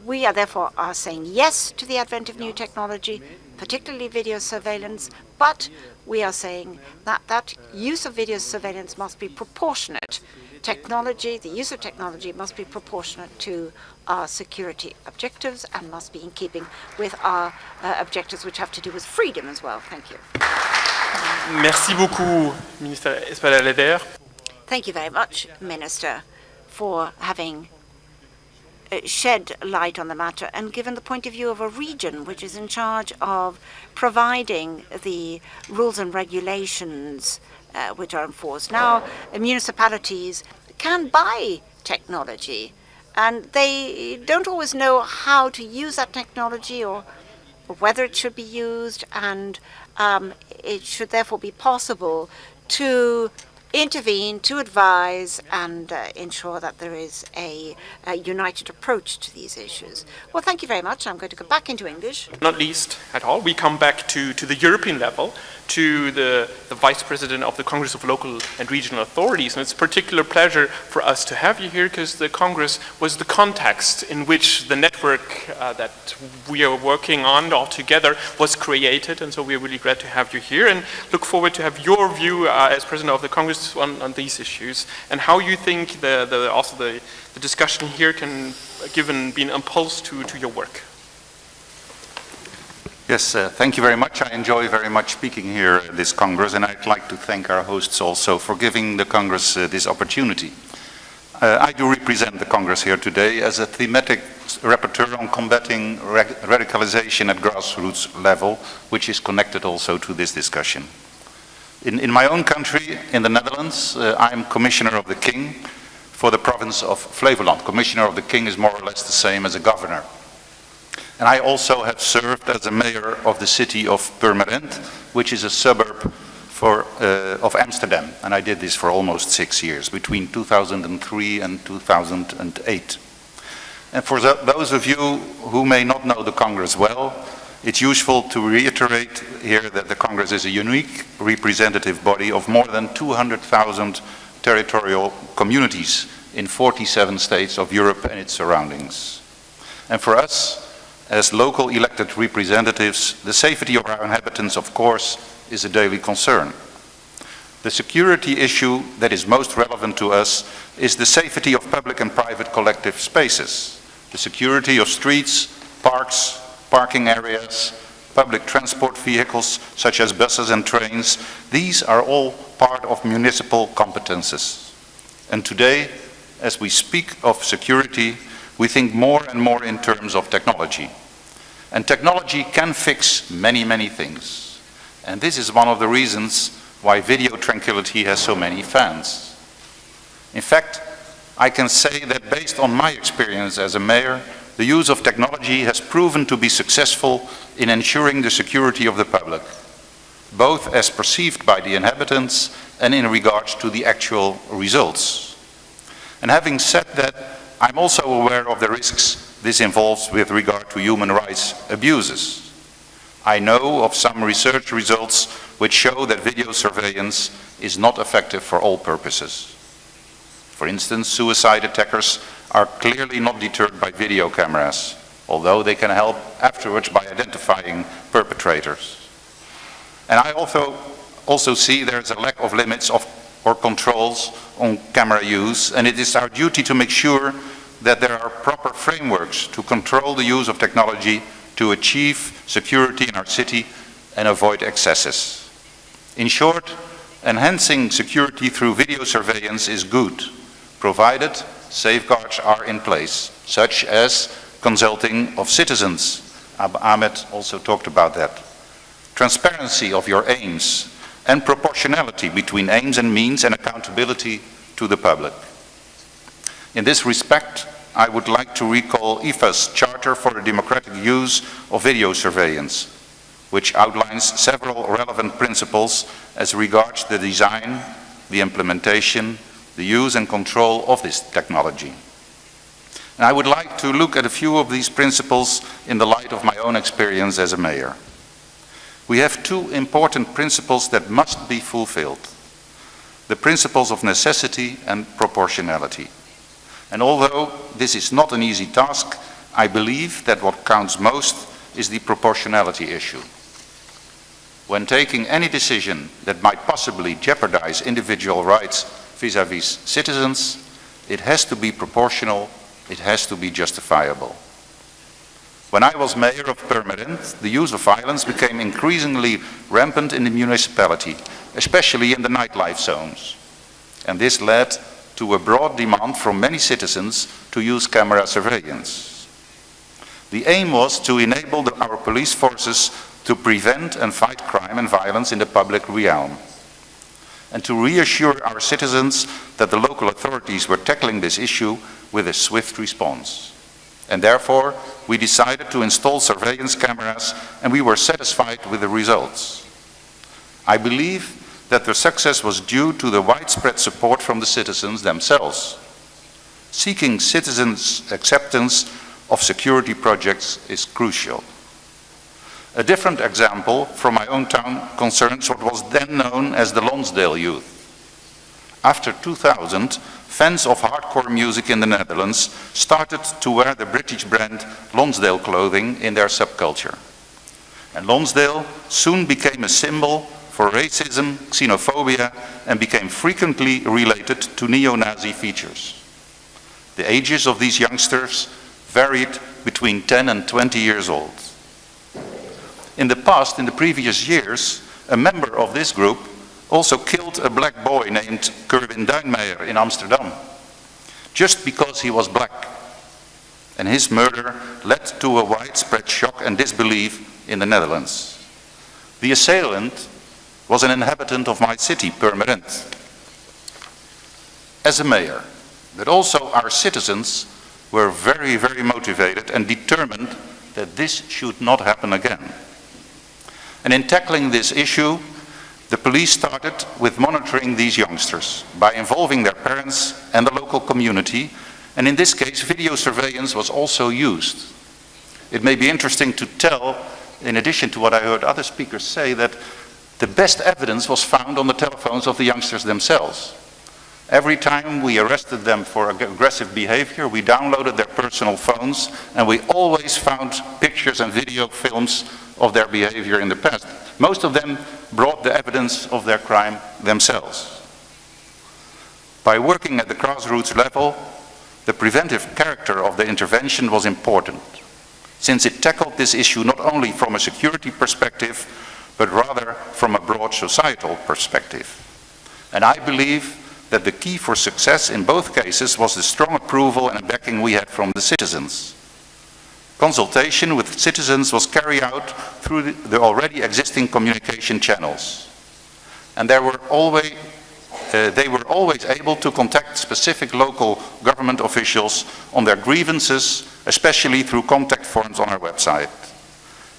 Speaker 6: We are therefore saying yes to the advent of new technology, particularly video surveillance, but we are saying that use of video surveillance must be proportionate. The use of technology must be proportionate to our security objectives and must be in keeping with our objectives which have to do with freedom as well. Thank you.
Speaker 1: Merci beaucoup, Minister Espada-Leder.
Speaker 6: Thank you very much, Minister, for having shed light on the matter and given the point of view of a region which is in charge of providing the rules and regulations which are enforced. Now, municipalities can buy technology, and they don't always know how to use that technology or whether it should be used, and it should therefore be possible to intervene, to advise, and ensure that there is a united approach to these issues. Well, thank you very much. I'm going to go back into English.
Speaker 1: Not least at all, we come back to the European level, to the Vice President of the Congress of Local and Regional Authorities. And it's a particular pleasure for us to have you here, because the Congress was the context in which the network that we are working on all together was created. And so we're really glad to have you here and look forward to have your view as President of the Congress on these issues, and how you think the discussion here can be an impulse to your work.
Speaker 7: Yes, thank you very much. I enjoy very much speaking here at this Congress, and I'd like to thank our hosts also for giving the Congress this opportunity. I do represent the Congress here today as a thematic rapporteur on combating radicalization at grassroots level, which is connected also to this discussion. In my own country, in the Netherlands, I am Commissioner of the King for the province of Flevoland. Commissioner of the King is more or less the same as a governor. And I also have served as a mayor of the city of Purmerend, which is a suburb of Amsterdam. And I did this for almost 6 years, between 2003 and 2008. And for those of you who may not know the Congress well, it's useful to reiterate here that the Congress is a unique representative body of more than 200,000 territorial communities in 47 states of Europe and its surroundings. And for us, as local elected representatives, the safety of our inhabitants, of course, is a daily concern. The security issue that is most relevant to us is the safety of public and private collective spaces, the security of streets, parks, parking areas, public transport vehicles such as buses and trains. These are all part of municipal competences. And today, as we speak of security, we think more and more in terms of technology. And technology can fix many, many things. And this is one of the reasons why video tranquility has so many fans. In fact, I can say that based on my experience as a mayor, the use of technology has proven to be successful in ensuring the security of the public, both as perceived by the inhabitants and in regards to the actual results. And having said that, I'm also aware of the risks this involves with regard to human rights abuses. I know of some research results which show that video surveillance is not effective for all purposes. For instance, suicide attackers are clearly not deterred by video cameras, although they can help afterwards by identifying perpetrators. And I also see there's a lack of limits or controls on camera use, and it is our duty to make sure that there are proper frameworks to control the use of technology to achieve security in our city and avoid excesses. In short, enhancing security through video surveillance is good, provided safeguards are in place, such as consulting of citizens. Ahmed also talked about that. Transparency of your aims and proportionality between aims and means and accountability to the public. In this respect, I would like to recall IFA's Charter for the Democratic Use of Video Surveillance, which outlines several relevant principles as regards the design, the implementation, the use and control of this technology. And I would like to look at a few of these principles in the light of my own experience as a mayor. We have two important principles that must be fulfilled: the principles of necessity and proportionality. And although this is not an easy task, I believe that what counts most is the proportionality issue. When taking any decision that might possibly jeopardize individual rights vis-à-vis citizens, it has to be proportional, it has to be justifiable. When I was mayor of Purmerend, the use of violence became increasingly rampant in the municipality, especially in the nightlife zones. And this led to a broad demand from many citizens to use camera surveillance. The aim was to enable our police forces to prevent and fight crime and violence in the public realm, and to reassure our citizens that the local authorities were tackling this issue with a swift response. And therefore, we decided to install surveillance cameras, and we were satisfied with the results. I believe that the success was due to the widespread support from the citizens themselves. Seeking citizens' acceptance of security projects is crucial. A different example from my own town concerns what was then known as the Lonsdale Youth. After 2000, fans of hardcore music in the Netherlands started to wear the British brand Lonsdale clothing in their subculture. And Lonsdale soon became a symbol for racism, xenophobia, and became frequently related to neo-Nazi features. The ages of these youngsters varied between 10 and 20 years old. In the past, in the previous years, a member of this group also killed a black boy named Kerwin Duinmeijer in Amsterdam, just because he was black. And his murder led to a widespread shock and disbelief in the Netherlands. The assailant was an inhabitant of my city, Purmerend. As a mayor, but also our citizens were very, very motivated and determined that this should not happen again. And in tackling this issue, the police started with monitoring these youngsters by involving their parents and the local community, and in this case, video surveillance was also used. It may be interesting to tell, in addition to what I heard other speakers say, that the best evidence was found on the telephones of the youngsters themselves. Every time we arrested them for aggressive behavior, we downloaded their personal phones, and we always found pictures and video films of their behavior in the past. Most of them brought the evidence of their crime themselves. By working at the grassroots level, the preventive character of the intervention was important, since it tackled this issue not only from a security perspective, but rather from a broad societal perspective. And I believe that the key for success in both cases was the strong approval and backing we had from the citizens. Consultation with citizens was carried out through the already existing communication channels. And they were always able to contact specific local government officials on their grievances, especially through contact forms on our website.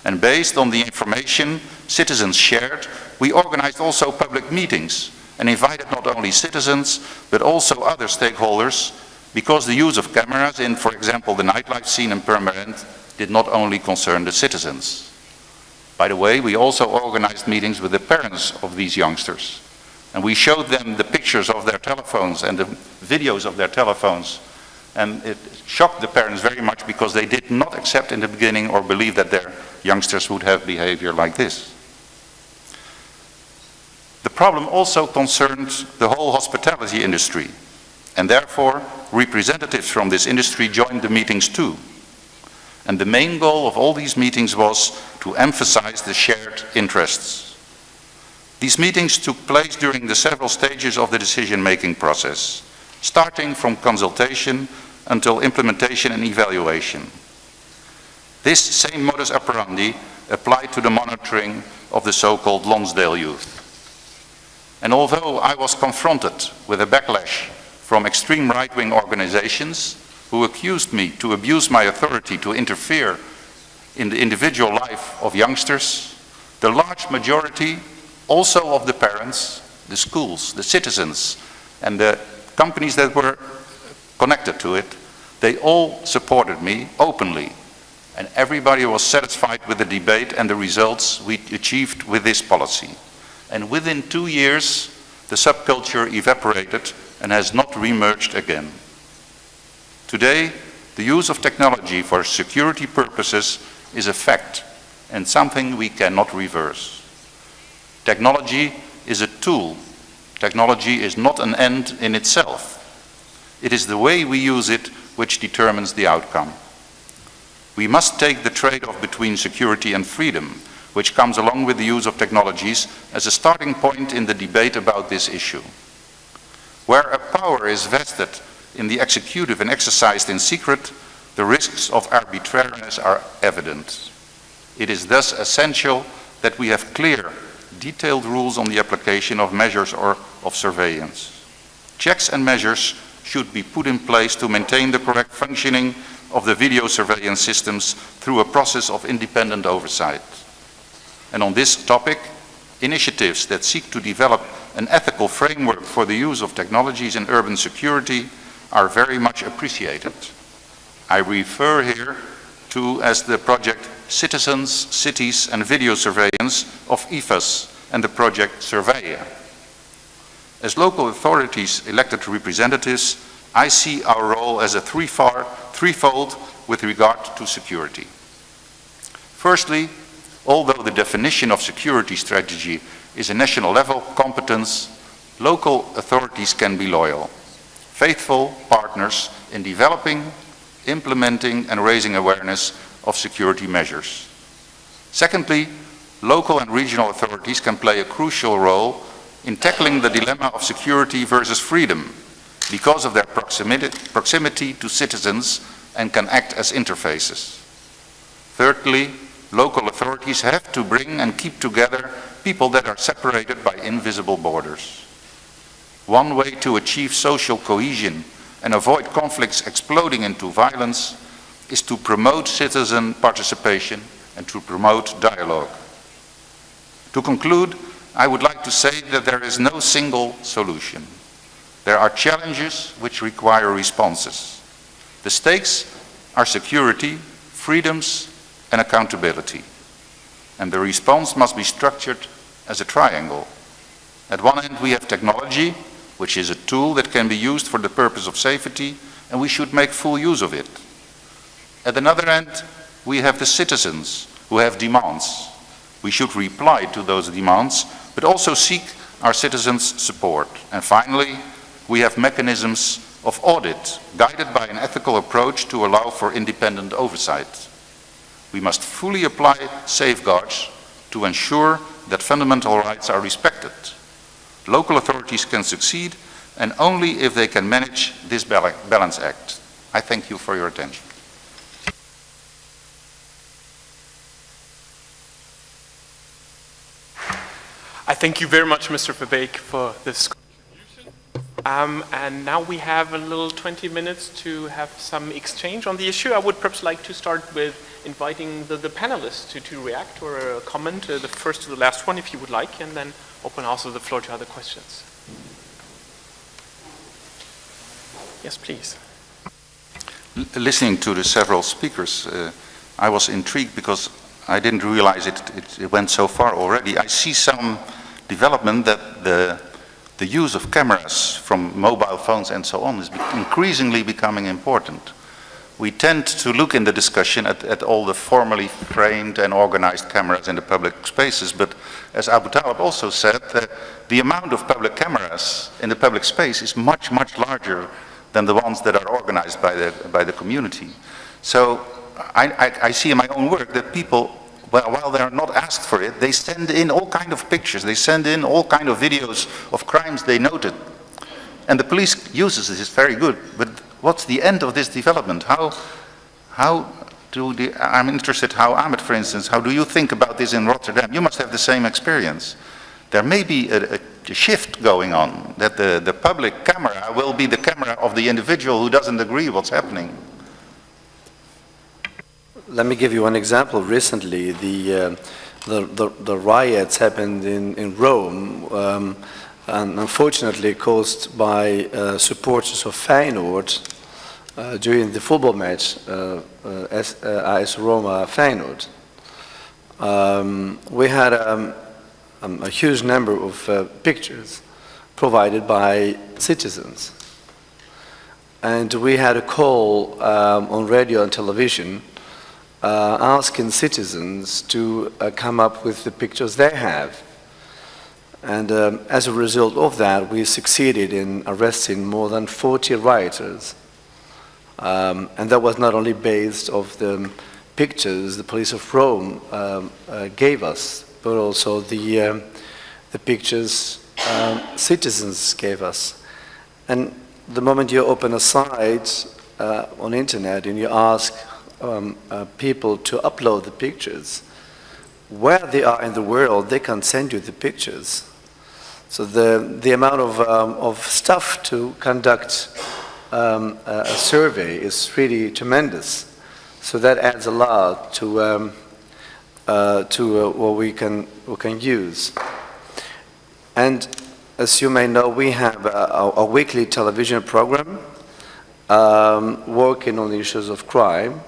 Speaker 7: And based on the information citizens shared, we organized also public meetings and invited not only citizens, but also other stakeholders, because the use of cameras in, for example, the nightlife scene in Purmerend did not only concern the citizens. By the way, we also organized meetings with the parents of these youngsters, and we showed them the pictures of their telephones and the videos of their telephones, and it shocked the parents very much because they did not accept in the beginning or believe that their youngsters would have behavior like this. The problem also concerned the whole hospitality industry, and therefore representatives from this industry joined the meetings too. And the main goal of all these meetings was to emphasize the shared interests. These meetings took place during the several stages of the decision-making process, starting from consultation until implementation and evaluation. This same modus operandi applied to the monitoring of the so-called Lonsdale youth. And although I was confronted with a backlash from extreme right-wing organizations who accused me to abuse my authority to interfere in the individual life of youngsters, the large majority also of the parents, the schools, the citizens, and the companies that were connected to it, they all supported me openly. And everybody was satisfied with the debate and the results we achieved with this policy. And within 2 years, the subculture evaporated and has not re-emerged again. Today, the use of technology for security purposes is a fact and something we cannot reverse. Technology is a tool. Technology is not an end in itself. It is the way we use it which determines the outcome. We must take the trade-off between security and freedom, which comes along with the use of technologies, as a starting point in the debate about this issue. Where a power is vested in the executive and exercised in secret, the risks of arbitrariness are evident. It is thus essential that we have clear, detailed rules on the application of measures or of surveillance. Checks and measures should be put in place to maintain the correct functioning of the video surveillance systems through a process of independent oversight. And on this topic, initiatives that seek to develop an ethical framework for the use of technologies in urban security are very much appreciated. I refer here to as the project Citizens, Cities and Video Surveillance of IFAS and the project Surveya. As local authorities elected representatives, I see our role as a threefold with regard to security. Firstly, although the definition of security strategy is a national level competence, local authorities can be loyal, faithful partners in developing, implementing and raising awareness of security measures. Secondly, local and regional authorities can play a crucial role in tackling the dilemma of security versus freedom because of their proximity to citizens and can act as interfaces. Thirdly, local authorities have to bring and keep together people that are separated by invisible borders. One way to achieve social cohesion and avoid conflicts exploding into violence is to promote citizen participation and to promote dialogue. To conclude, I would like to say that there is no single solution. There are challenges which require responses. The stakes are security, freedoms, and accountability. And the response must be structured as a triangle. At one end we have technology, which is a tool that can be used for the purpose of safety, and we should make full use of it. At another end, we have the citizens who have demands. We should reply to those demands, but also seek our citizens' support. And finally, we have mechanisms of audit, guided by an ethical approach to allow for independent oversight. We must fully apply safeguards to ensure that fundamental rights are respected. Local authorities can succeed, and only if they can manage this balance act. I thank you for your attention.
Speaker 1: I thank you very much, Mr. Verbeek, for this contribution. And now we have a little 20 minutes to have some exchange on the issue. I would perhaps like to start with inviting the panelists to react or comment, the first to the last one, if you would like, and then open also the floor to other questions. Yes, please.
Speaker 7: Listening to the several speakers, I was intrigued because I didn't realize it went so far already. I see some development that the use of cameras from mobile phones and so on is increasingly becoming important. We tend to look in the discussion at all the formally framed and organized cameras in the public spaces, but as Abu Talib also said, the amount of public cameras in the public space is much, much larger than the ones that are organized by the community. So I see in my own work that people, while they are not asked for it, they send in all kind of pictures, they send in all kind of videos of crimes they noted. And the police uses this, very good, but what's the end of this development? I'm interested how Ahmed, for instance, how do you think about this in Rotterdam? You must have the same experience. There may be a shift going on, that the public camera will be the camera of the individual who doesn't agree what's happening.
Speaker 3: Let me give you one example. Recently, the riots happened in Rome, and unfortunately caused by supporters of Feyenoord during the football match, AS Roma Feyenoord. We had a huge number of pictures provided by citizens. And we had a call on radio and television asking citizens to come up with the pictures they have. And as a result of that, we succeeded in arresting more than 40 rioters. And that was not only based on the pictures the police of Rome gave us, but also the pictures citizens gave us. And the moment you open a site on the internet and you ask people to upload the pictures, where they are in the world, they can send you the pictures. So the amount of stuff to conduct a survey is really tremendous. So that adds a lot to what we can use. And as you may know, we have a weekly television program working on the issues of crime.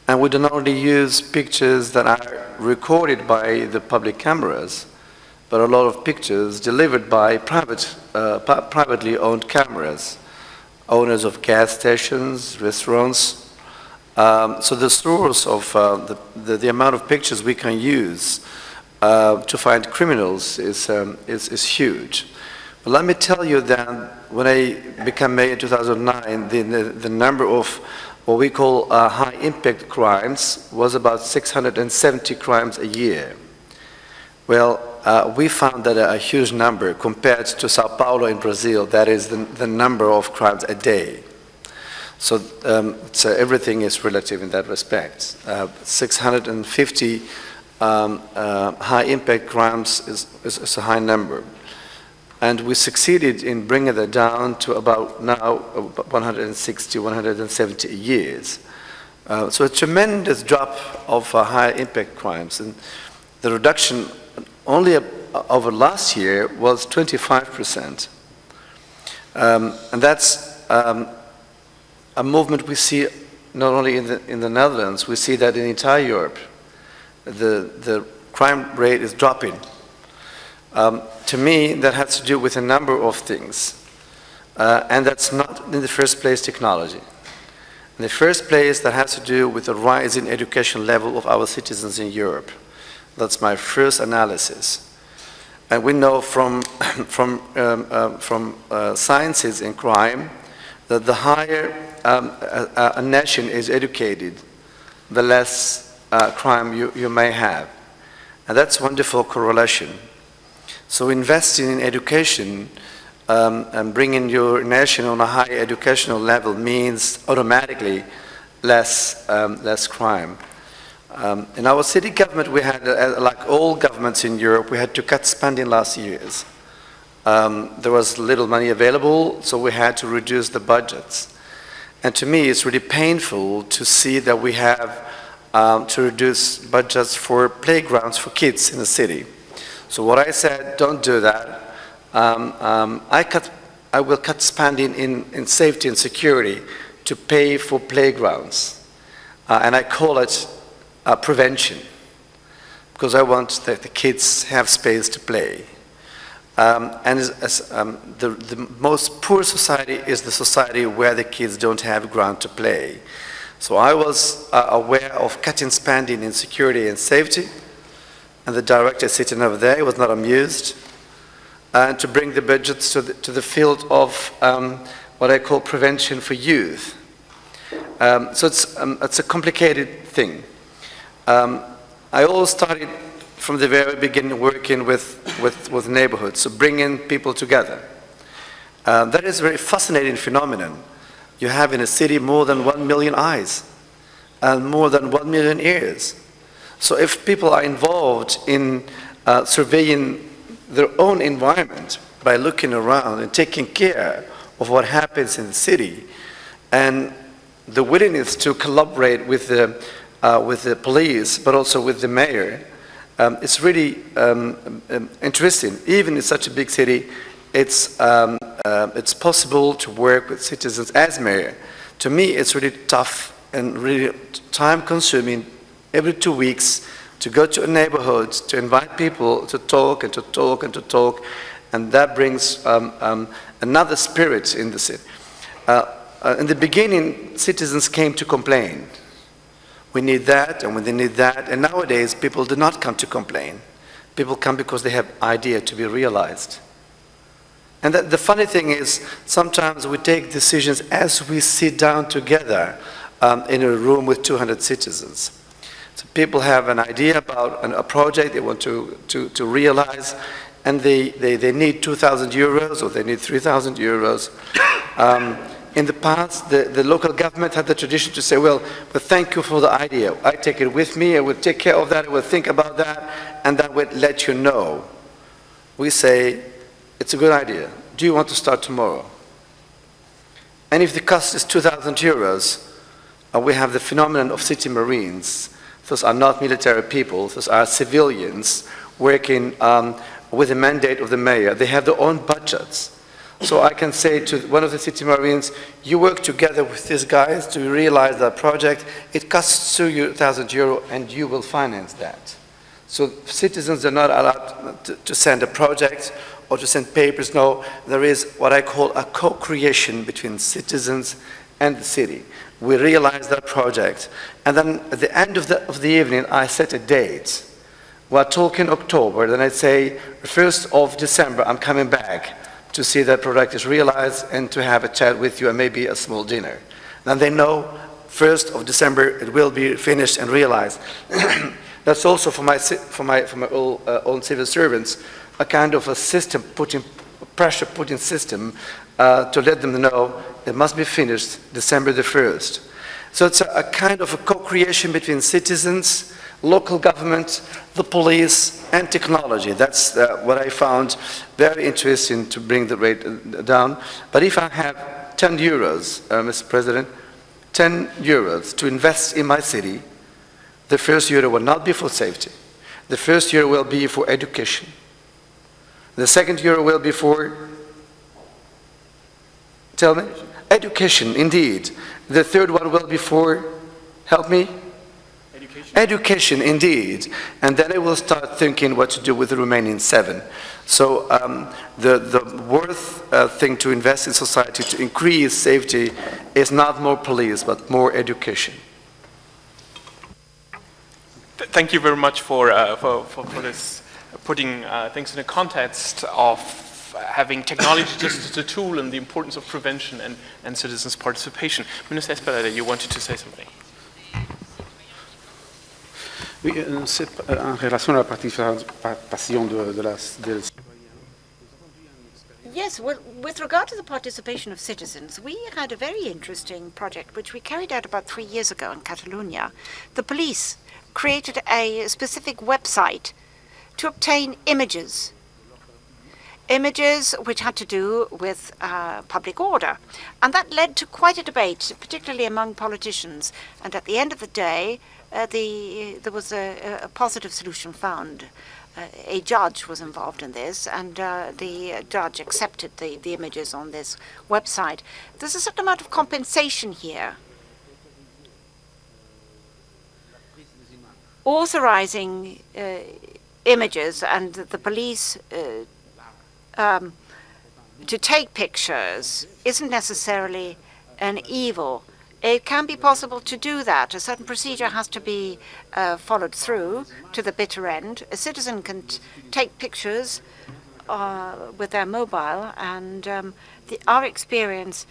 Speaker 3: And we do not only use pictures that are recorded by the public cameras, but a lot of pictures delivered by privately owned cameras, owners of gas stations, restaurants. So the source of the amount of pictures we can use to find criminals is huge. But let me tell you that when I became mayor in 2009, the number of what we call high-impact crimes was about 670 crimes a year. Well, we found that a huge number compared to Sao Paulo in Brazil, that is the number of crimes a day. So everything is relative in that respect. 650 high-impact crimes is a high number. And we succeeded in bringing that down to about now 160, 170 years. So a tremendous drop of high-impact crimes. And the reduction only over last year was 25%. And that's a movement we see not only in the Netherlands, we see that in entire Europe. The crime rate is dropping. To me, that has to do with a number of things. and that's not in the first place technology. In the first place, that has to do with the rise in education level of our citizens in Europe. That's my first analysis. And we know from sciences in crime that the higher a nation is educated, the less crime you may have. And that's a wonderful correlation. So investing in education and bringing your nation on a high educational level means automatically less crime. In our city government, we had, like all governments in Europe, we had to cut spending last years. There was little money available, so we had to reduce the budgets. And to me, it's really painful to see that we have to reduce budgets for playgrounds for kids in the city. So what I said, don't do that. I will cut spending in safety and security to pay for playgrounds. And I call it prevention, because I want that the kids have space to play. The most poor society is the society where the kids don't have ground to play. So I was aware of cutting spending in security and safety, and the director sitting over there was not amused, and to bring the budgets to the field of what I call prevention for youth. So it's a complicated thing. I always started from the very beginning working with neighborhoods, so bringing people together. That is a very fascinating phenomenon. You have in a city more than 1 million eyes and more than 1 million ears. So if people are involved in surveying their own environment by looking around and taking care of what happens in the city, and the willingness to collaborate with the police, but also with the mayor, it's really interesting. Even in such a big city, it's possible to work with citizens as mayor. To me, it's really tough and really time-consuming every 2 weeks to go to a neighborhood, to invite people to talk and to talk and to talk, and that brings another spirit in the city. In the beginning, citizens came to complain. We need that, and they need that, and nowadays people do not come to complain. People come because they have idea to be realized. And the funny thing is, sometimes we take decisions as we sit down together in a room with 200 citizens. So people have an idea about a project they want to realize, and they need 2,000 euros or they need 3,000 euros. In the past, the local government had the tradition to say, well, thank you for the idea. I take it with me, I will take care of that, I will think about that, and that will let you know. We say, it's a good idea. Do you want to start tomorrow? And if the cost is 2,000 euros, we have the phenomenon of city marines. Those are not military people, those are civilians working with the mandate of the mayor. They have their own budgets. So I can say to one of the city marines, you work together with these guys to realize that project. It costs 2,000 euro and you will finance that. So citizens are not allowed to send a project or to send papers. No, there is what I call a co-creation between citizens and the city. We realize that project. And then at the end of the evening, I set a date. We're talking October, then I say, 1st of December, I'm coming back to see that project is realized and to have a chat with you and maybe a small dinner. Then they know 1st of December it will be finished and realized. That's also for my own civil servants, a kind of a system, pressure putting system to let them know it must be finished December the 1st. So it's a kind of a co-creation between citizens, local government, the police, and technology. That's what I found very interesting to bring the rate down. But if I have 10 euros, Mr. President, 10 euros to invest in my city, the first euro will not be for safety. The first euro will be for education. The second euro will be for, tell me? Education, indeed. The third one will be for, help me? Education, indeed. And then I will start thinking what to do with the remaining 7. So the worth thing to invest in society to increase safety is not more police, but more education.
Speaker 1: Thank you very much for this, putting things in a context of having technology just as a tool and the importance of prevention and citizens' participation. Minister Espeleta, you wanted to say something.
Speaker 5: Oui, c'est en relation à la participation des
Speaker 6: Yes, well, with regard to the participation of citizens, we had a very interesting project which we carried out about 3 years ago in Catalonia. The police created a specific website to obtain images which had to do with public order. And that led to quite a debate, particularly among politicians. And at the end of the day, there was a positive solution found. A judge was involved in this, and the judge accepted the images on this website. There's a certain amount of compensation here. Authorizing images and the police to take pictures isn't necessarily an evil. It can be possible to do that. A certain procedure has to be followed through to the bitter end. A citizen can take pictures with their mobile, and our experience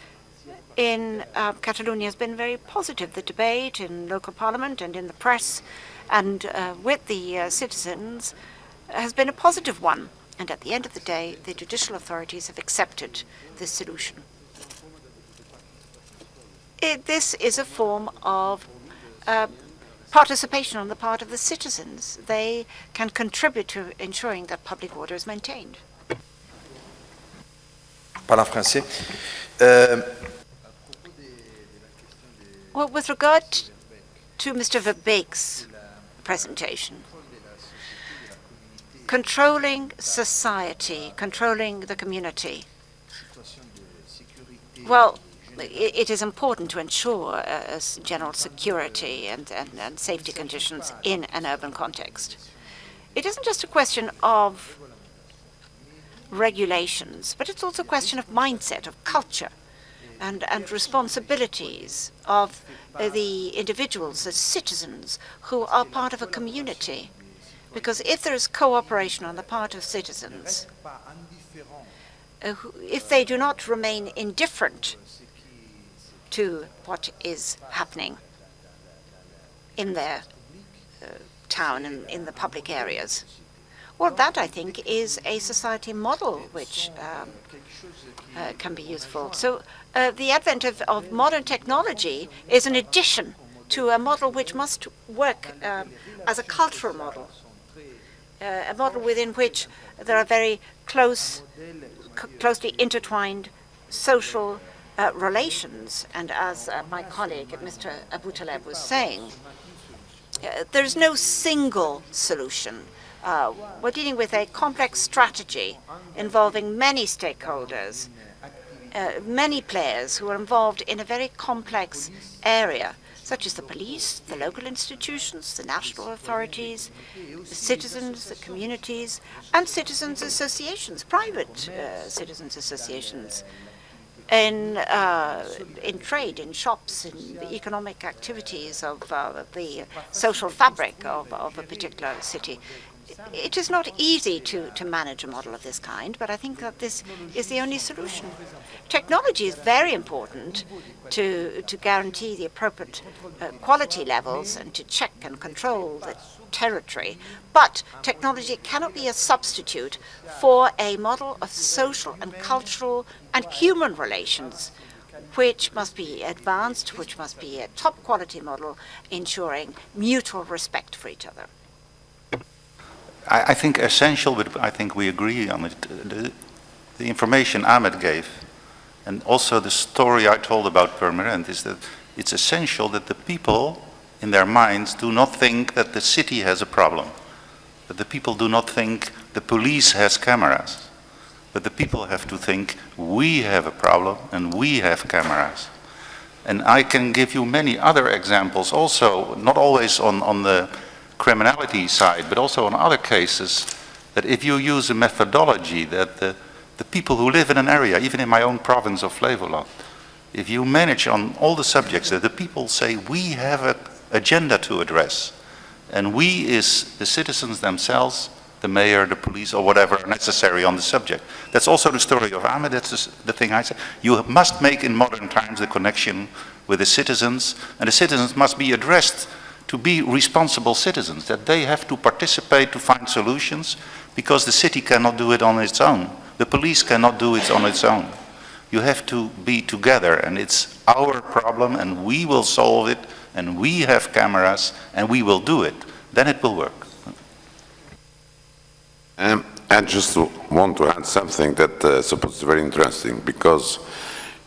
Speaker 6: in Catalonia has been very positive. The debate in local parliament and in the press and with the citizens has been a positive one. And at the end of the day, the judicial authorities have accepted this solution. This is a form of participation on the part of the citizens. They can contribute to ensuring that public order is maintained.
Speaker 2: Parle en français.
Speaker 6: Well, with regard to Mr. Verbeek's presentation, controlling society, controlling the community. Well, it is important to ensure general security and safety conditions in an urban context. It isn't just a question of regulations, but it's also a question of mindset, of culture, and responsibilities of the individuals, the citizens, who are part of a community. Because if there is cooperation on the part of citizens, if they do not remain indifferent to what is happening in their town and in the public areas, well, that, I think, is a society model which can be useful. So the advent of modern technology is an addition to a model which must work as a cultural model. A model within which there are very closely intertwined social relations. And as my colleague, Mr. Aboutaleb, was saying, there's no single solution. We're dealing with a complex strategy involving many stakeholders, many players who are involved in a very complex area, such as the police, the local institutions, the national authorities, the citizens, the communities, and citizens' associations, private citizens' associations, in trade, in shops, in the economic activities of the social fabric of a particular city. It is not easy to manage a model of this kind, but I think that this is the only solution. Technology is very important to guarantee the appropriate quality levels and to check and control the territory. But technology cannot be a substitute for a model of social and cultural and human relations, which must be advanced, which must be a top quality model, ensuring mutual respect for each other.
Speaker 7: I think essential, but I think we agree on it. The information Ahmed gave, and also the story I told about Purmerend, is that it's essential that the people in their minds do not think that the city has a problem, that the people do not think the police has cameras, but the people have to think we have a problem and we have cameras. And I can give you many other examples also, not always on the criminality side, but also on other cases, that if you use a methodology that the people who live in an area, even in my own province of Flevoland, if you manage on all the subjects that the people say, we have an agenda to address, and we is the citizens themselves, the mayor, the police, or whatever are necessary on the subject. That's also the story of Ahmed, that's the thing I say. You must make in modern times the connection with the citizens, and the citizens must be addressed to be responsible citizens, that they have to participate to find solutions, because the city cannot do it on its own. The police cannot do it on its own. You have to be together, and it's our problem, and we will solve it, and we have cameras, and we will do it. Then it will work.
Speaker 4: I just want to add something that is supposed to be very interesting, because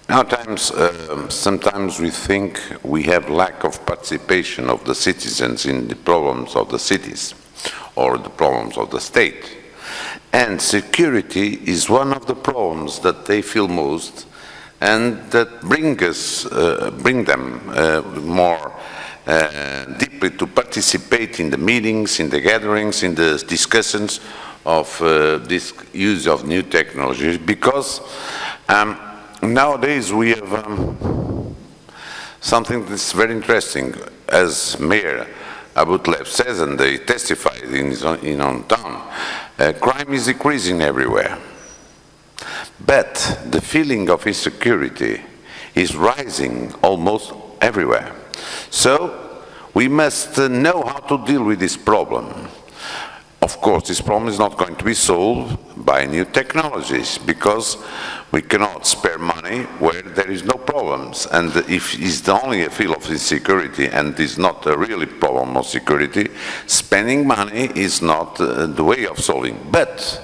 Speaker 4: sometimes we think we have lack of participation of the citizens in the problems of the cities or the problems of the state. And security is one of the problems that they feel most, and that bring them more deeply to participate in the meetings, in the gatherings, in the discussions of this use of new technologies, because nowadays we have something that's very interesting. As Mayor Abutlev says, and they testified in his own town, crime is decreasing everywhere. But the feeling of insecurity is rising almost everywhere. So we must know how to deal with this problem. Of course, this problem is not going to be solved by new technologies, because we cannot spare money where there is no problems. And if it's only a field of insecurity and is not a really problem of security, spending money is not the way of solving. But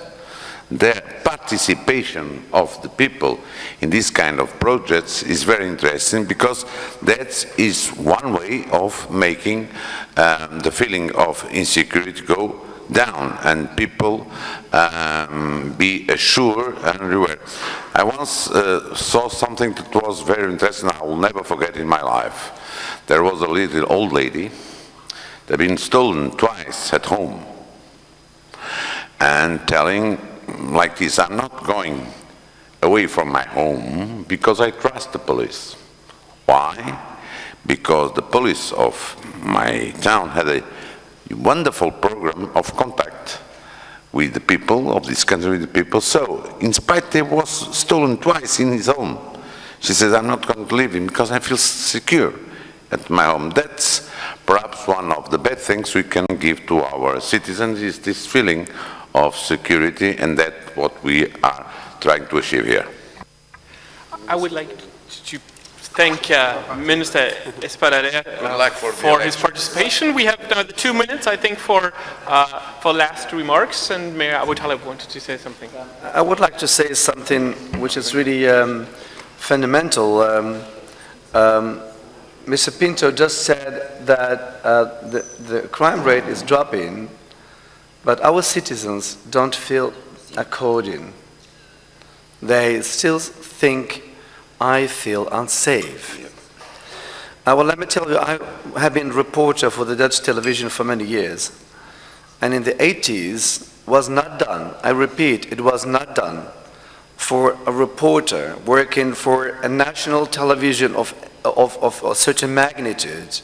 Speaker 4: the participation of the people in this kind of projects is very interesting, because that is one way of making the feeling of insecurity go down and people be assured and everywhere. I once saw something that was very interesting, I will never forget in my life. There was a little old lady that had been stolen twice at home, and telling like this, I'm not going away from my home because I trust the police. Why? Because the police of my town had a wonderful program of contact with the people of this country, with the people. So, in spite it was stolen twice in his home, she says, I'm not going to leave him because I feel secure at my home. That's perhaps one of the best things we can give to our citizens, is this feeling of security, and that's what we are trying to achieve here.
Speaker 1: I would like to thank Minister Espadarea for his participation. We have now the 2 minutes, I think, for last remarks, and Mayor Abutalev wanted to say something.
Speaker 3: I would like to say something which is really fundamental. Mr. Pinto just said that the crime rate is dropping, but our citizens don't feel according. They still think, I feel unsafe. Well, let me tell you, I have been a reporter for the Dutch television for many years. And in the 80s, was not done, I repeat, it was not done for a reporter working for a national television of a certain magnitude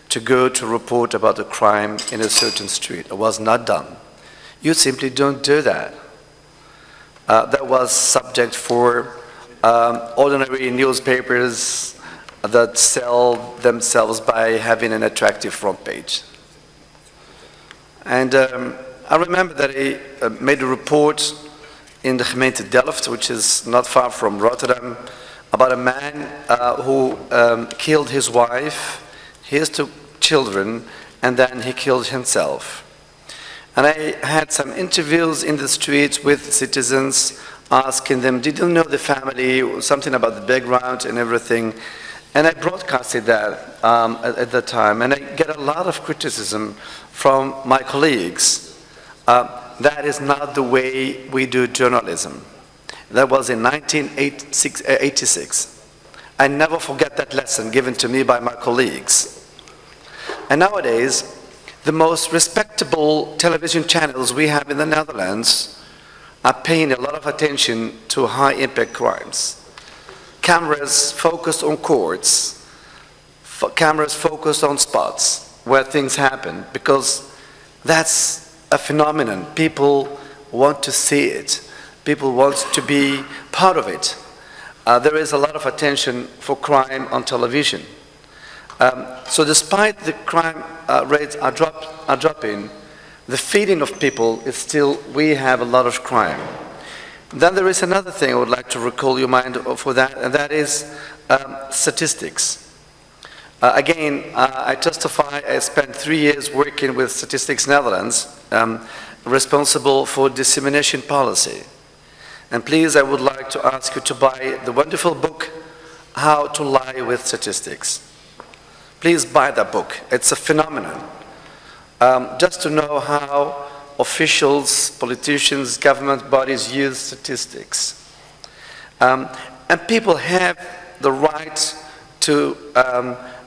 Speaker 3: to go to report about a crime in a certain street. It was not done. You simply don't do that. That was subject for ordinary newspapers that sell themselves by having an attractive front page. And I remember that I made a report in the gemeente Delft, which is not far from Rotterdam, about a man who killed his wife, his 2 children, and then he killed himself. And I had some interviews in the streets with citizens, asking them, did you know the family, something about the background and everything. And I broadcasted that at that time, and I get a lot of criticism from my colleagues. That is not the way we do journalism. That was in 1986. I never forget that lesson given to me by my colleagues. And nowadays, the most respectable television channels we have in the Netherlands are paying a lot of attention to high-impact crimes. Cameras focused on courts, cameras focused on spots where things happen, because that's a phenomenon. People want to see it. People want to be part of it. There is a lot of attention for crime on television. So despite the crime rates are dropping, the feeling of people is still, we have a lot of crime. Then there is another thing I would like to recall your mind for that, and that is statistics. Again, I testify, I spent 3 years working with Statistics Netherlands, responsible for dissemination policy. And please, I would like to ask you to buy the wonderful book, How to Lie with Statistics. Please buy that book. It's a phenomenon. Just to know how officials, politicians, government bodies use statistics. And people have the right to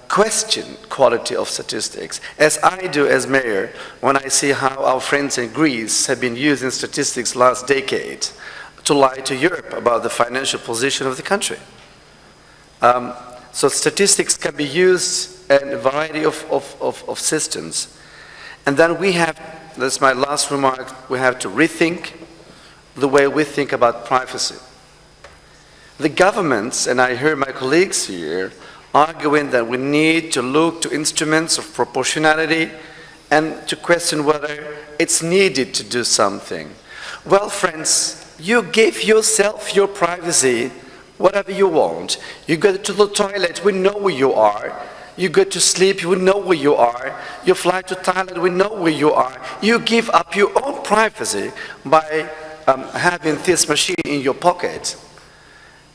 Speaker 3: question quality of statistics, as I do as mayor when I see how our friends in Greece have been using statistics last decade to lie to Europe about the financial position of the country. So statistics can be used in a variety of systems. And then we have, that's my last remark, we have to rethink the way we think about privacy. The governments, and I hear my colleagues here, arguing that we need to look to instruments of proportionality and to question whether it's needed to do something. Well, friends, you give yourself your privacy, whatever you want. You go to the toilet, we know where you are. You go to sleep, we know where you are. You fly to Thailand, we know where you are. You give up your own privacy by having this machine in your pocket.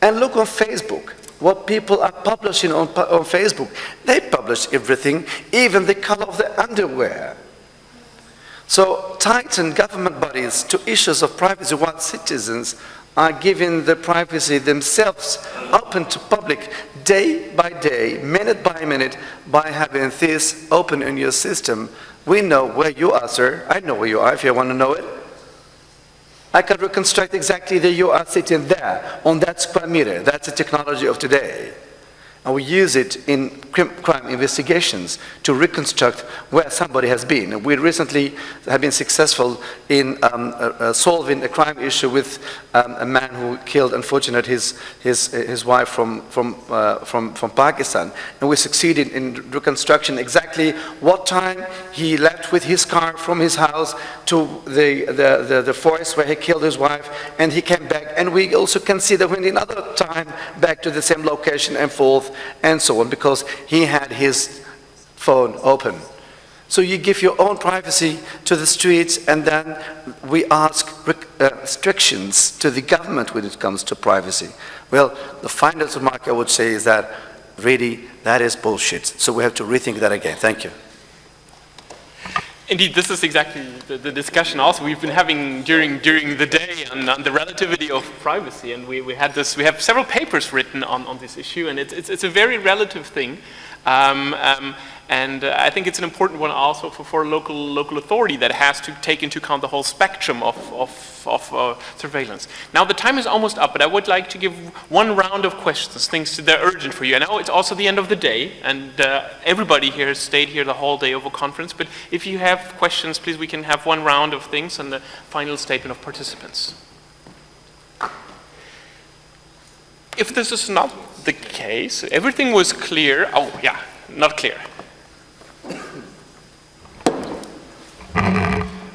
Speaker 3: And look on Facebook. What people are publishing on Facebook. They publish everything, even the color of the underwear. So tighten government bodies to issues of privacy while citizens are giving the privacy themselves open to public day by day, minute by minute, by having this open in your system. We know where you are, sir. I know where you are if you want to know it. I can reconstruct exactly that you are sitting there on that square meter. That's the technology of today. And we use it in crime investigations to reconstruct where somebody has been. We recently have been successful in solving a crime issue with a man who killed, unfortunately, his wife from Pakistan. And we succeeded in reconstruction exactly what time he left with his car from his house to the forest where he killed his wife, and he came back. And we also can see that when another time back to the same location and forth, and so on, because he had his phone open. So you give your own privacy to the streets, and then we ask restrictions to the government when it comes to privacy. Well, the final remark I would say is that really that is bullshit. So we have to rethink that again. Thank you.
Speaker 1: Indeed, this is exactly the discussion also we've been having during the day on the relativity of privacy, and we have several papers written on this issue, and it's a very relative thing, and I think it's an important one also for local authority that has to take into account the whole spectrum of surveillance. Now the time is almost up, but I would like to give one round of questions, things that are urgent for you. I know it's also the end of the day, and everybody here has stayed here the whole day of a conference, but if you have questions, please, we can have one round of things and the final statement of participants. If this is not the case, everything was clear. Oh, yeah, not clear.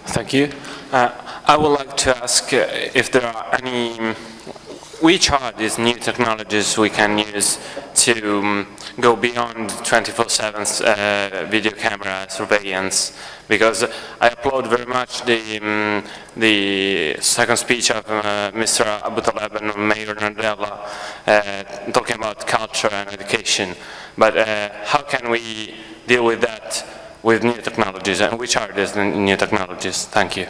Speaker 8: Thank you. I would like to ask if there are any, which are these new technologies we can use to go beyond 24/7 video camera surveillance? Because I applaud very much the second speech of Mr. Abu Taleb and Mayor Nardella talking about culture and education. But how can we deal with that with new technologies, and which are these new technologies? Thank you.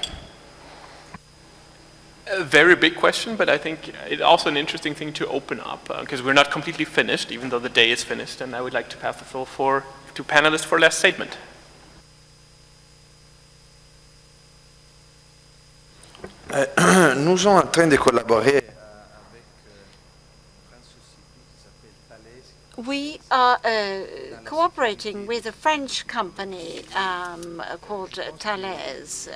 Speaker 1: a very big question, but I think it's also an interesting thing to open up, because we're not completely finished, even though the day is finished, and I would like to pass the floor to panelists for last statement.
Speaker 2: Nous sommes en train de collaborer.
Speaker 6: We are cooperating with a French company called Thales.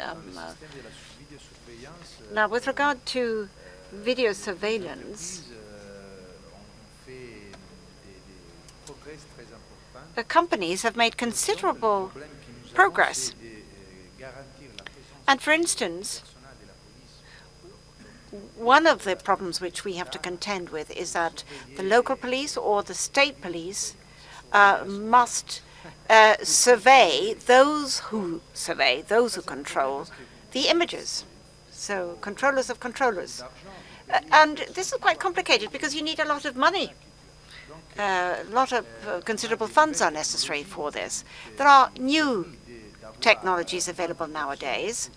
Speaker 6: Now, with regard to video surveillance, the companies have made considerable progress. And for instance, one of the problems which we have to contend with is that the local police or the state police must survey those who control the images. So controllers of controllers. And this is quite complicated because you need a lot of money. A lot of considerable funds are necessary for this. There are new technologies available nowadays,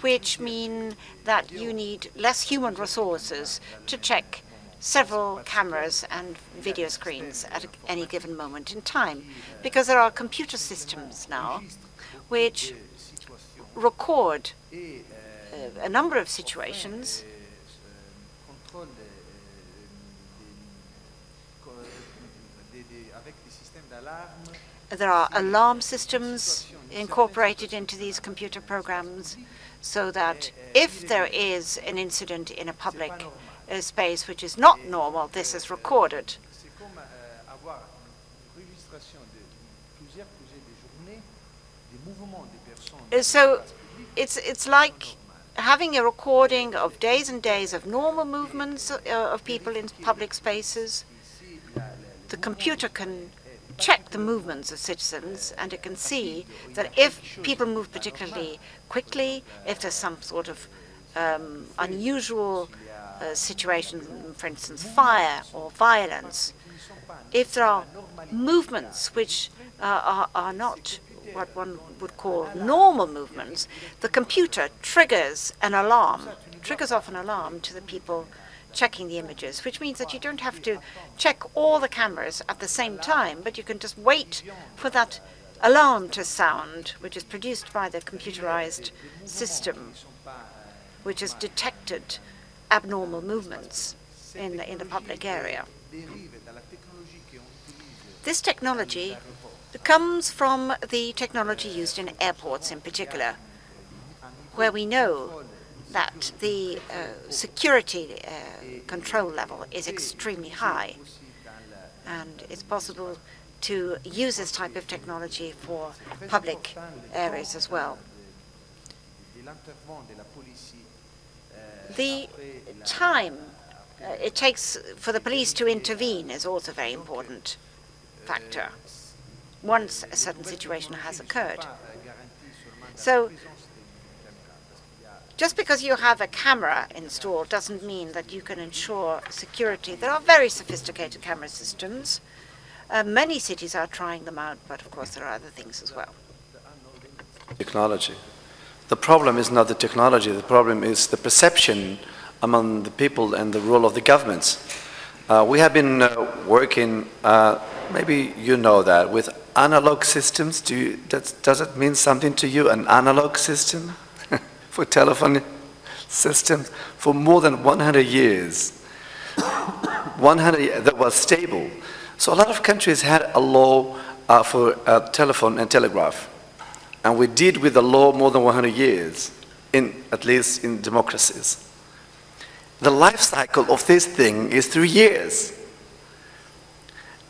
Speaker 6: which mean that you need less human resources to check several cameras and video screens at any given moment in time, because there are computer systems now which record a number of situations There are alarm systems incorporated into these computer programs so that if there is an incident in a public space which is not normal, this is recorded. So it's like having a recording of days and days of normal movements of people in public spaces. The computer can check the movements of citizens, and it can see that if people move particularly quickly, if there's some sort of unusual situation, for instance, fire or violence, if there are movements which are not what one would call normal movements, the computer triggers off an alarm to the people checking the images, which means that you don't have to check all the cameras at the same time, but you can just wait for that alarm to sound, which is produced by the computerized system, which has detected abnormal movements in the public area. This technology comes from the technology used in airports in particular, where we know that the security control level is extremely high. And it's possible to use this type of technology for public areas as well. The time it takes for the police to intervene is also a very important factor once a certain situation has occurred. So just because you have a camera installed doesn't mean that you can ensure security. There are very sophisticated camera systems. Many cities are trying them out, but of course there are other things as well.
Speaker 3: Technology. The problem is not the technology, the problem is the perception among the people and the role of the governments. We have been working, maybe you know that, with analog systems. Does it mean something to you, an analog system? For telephone systems for more than 100 years. 100 years that was stable. So a lot of countries had a law for telephone and telegraph. And we did with the law more than 100 years, at least in democracies. The life cycle of this thing is 3 years.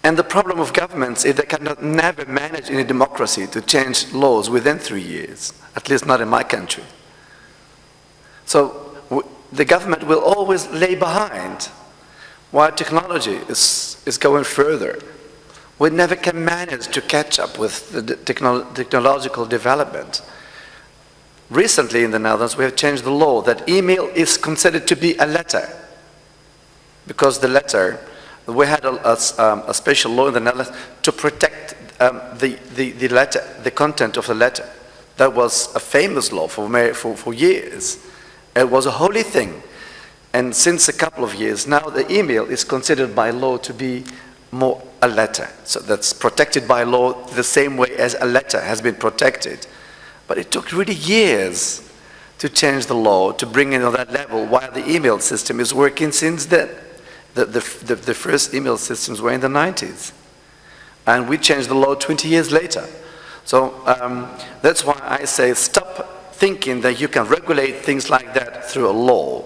Speaker 3: And the problem of governments is they cannot never manage in a democracy to change laws within 3 years, at least not in my country. So the government will always lay behind while technology is going further. We never can manage to catch up with the technological development. Recently in the Netherlands we have changed the law that email is considered to be a letter. Because the letter, we had a special law in the Netherlands to protect the letter, the content of the letter. That was a famous law for years. It was a holy thing. And since a couple of years now, the email is considered by law to be more a letter. So that's protected by law the same way as a letter has been protected. But it took really years to change the law, to bring it on that level, while the email system is working since then. The first email systems were in the 90s. And we changed the law 20 years later. So that's why I say stop thinking that you can regulate things like that through a law.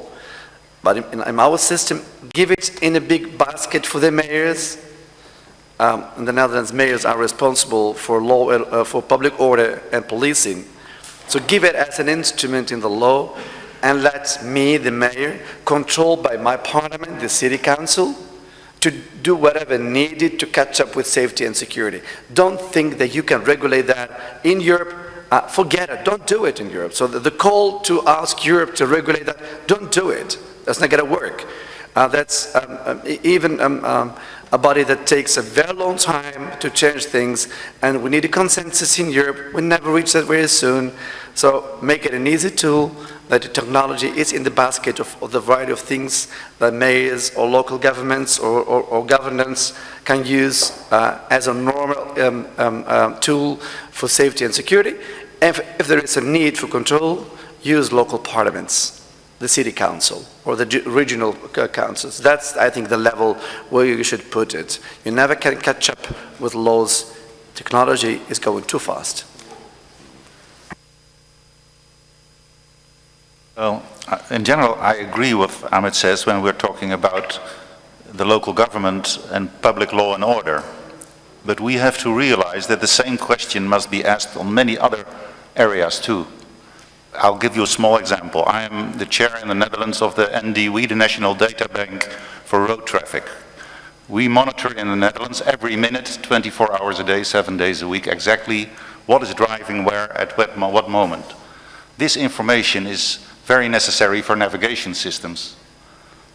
Speaker 3: But in our system, give it in a big basket for the mayors. In the Netherlands, mayors are responsible for law, for public order and policing. So give it as an instrument in the law, and let me, the mayor, controlled by my parliament, the city council, to do whatever needed to catch up with safety and security. Don't think that you can regulate that in Europe. Forget it. Don't do it in Europe. So the call to ask Europe to regulate that, don't do it. That's not going to work. That's even a body that takes a very long time to change things, and we need a consensus in Europe. We'll never reach that very soon. So make it an easy tool, that the technology is in the basket of the variety of things that mayors or local governments or governments can use as a normal tool for safety and security. If there is a need for control, use local parliaments, the city council or the regional councils. That's, I think, the level where you should put it. You never can catch up with laws. Technology is going too fast.
Speaker 7: Well, in general, I agree with Ahmed says when we're talking about the local government and public law and order. But we have to realize that the same question must be asked on many other areas too. I'll give you a small example. I am the chair in the Netherlands of the NDW, the National Data Bank for Road Traffic. We monitor in the Netherlands every minute, 24 hours a day, 7 days a week, exactly what is driving where at what moment. This information is very necessary for navigation systems.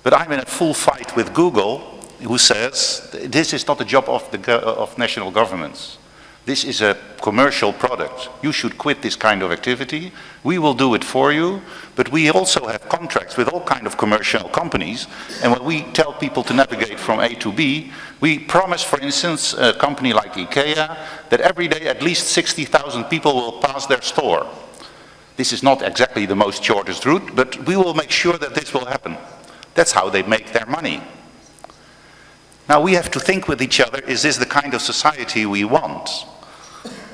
Speaker 7: But I'm in a full fight with Google, who says this is not the job of national governments. This is a commercial product. You should quit this kind of activity. We will do it for you, but we also have contracts with all kinds of commercial companies, and when we tell people to navigate from A to B, we promise, for instance, a company like IKEA, that every day at least 60,000 people will pass their store. This is not exactly the most shortest route, but we will make sure that this will happen. That's how they make their money. Now we have to think with each other, is this the kind of society we want?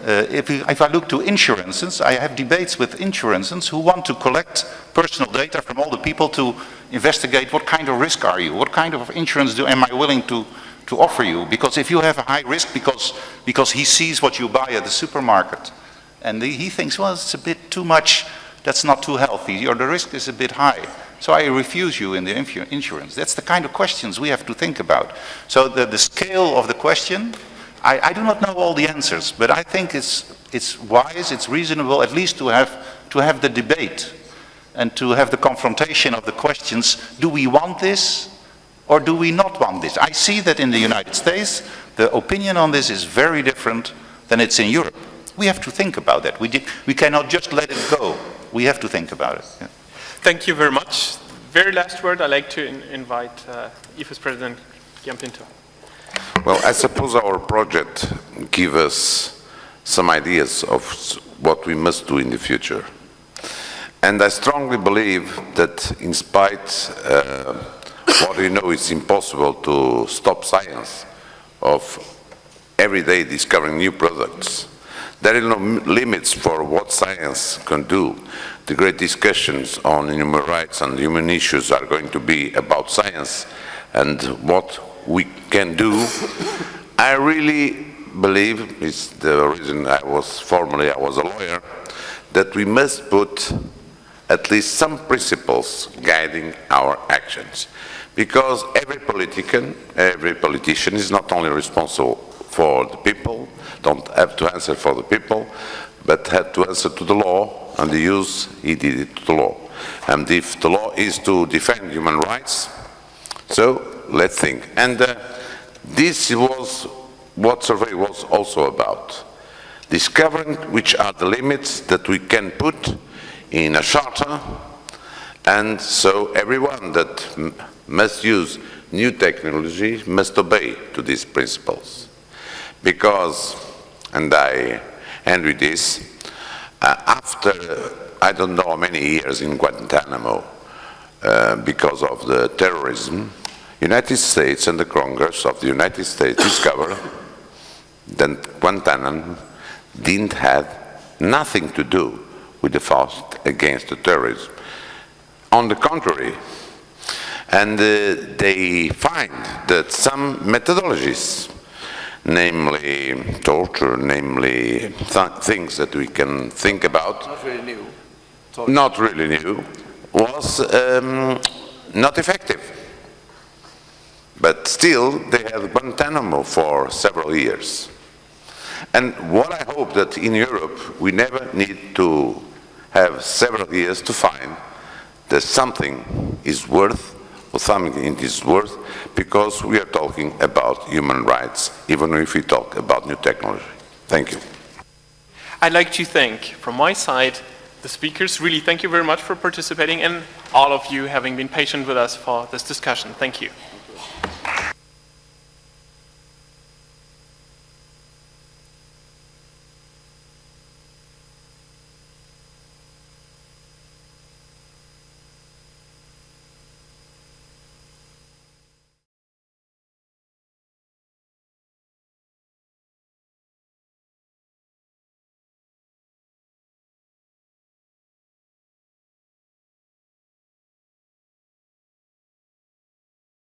Speaker 7: If I look to insurances, I have debates with insurances who want to collect personal data from all the people to investigate what kind of risk are you, what kind of insurance am I willing to offer you? Because if you have a high risk because he sees what you buy at the supermarket, and he thinks, well, it's a bit too much, that's not too healthy, or the risk is a bit high. So I refuse you in the insurance. That's the kind of questions we have to think about. So the scale of the question, I do not know all the answers, but I think it's wise, it's reasonable at least to have the debate and to have the confrontation of the questions, do we want this or do we not want this? I see that in the United States, the opinion on this is very different than it's in Europe. We have to think about that. We cannot just let it go. We have to think about it. Yeah.
Speaker 1: Thank you very much. Very last word, I'd like to invite IFE's President, Gian Pinto.
Speaker 4: Well, I suppose our project gives us some ideas of what we must do in the future. And I strongly believe that in spite what we know it's impossible to stop science of every day discovering new products. There are no limits for what science can do. The great discussions on human rights and human issues are going to be about science and what we can do. I really believe, it's the reason I was a lawyer, that we must put at least some principles guiding our actions. Because every politician is not only responsible for the people, don't have to answer for the people, but have to answer to the law and the use he did it to the law. And if the law is to defend human rights, so let's think. And this was what survey was also about. Discovering which are the limits that we can put in a charter And so everyone that must use new technology must obey to these principles. Because, and I end with this, after I don't know how many years in Guantanamo because of the terrorism, United States and the Congress of the United States discovered that Guantanamo didn't have nothing to do with the fight against the terrorism. On the contrary, and they find that some methodologies, namely torture, namely things that we can think about, not really new, was not effective. But still, they had Guantanamo for several years. And what I hope that in Europe, we never need to have several years to find that something is worth, or something is worth, because we are talking about human rights, even if we talk about new technology. Thank you.
Speaker 1: I'd like to thank, from my side, the speakers. Really, thank you very much for participating, and all of you having been patient with us for this discussion. Thank you.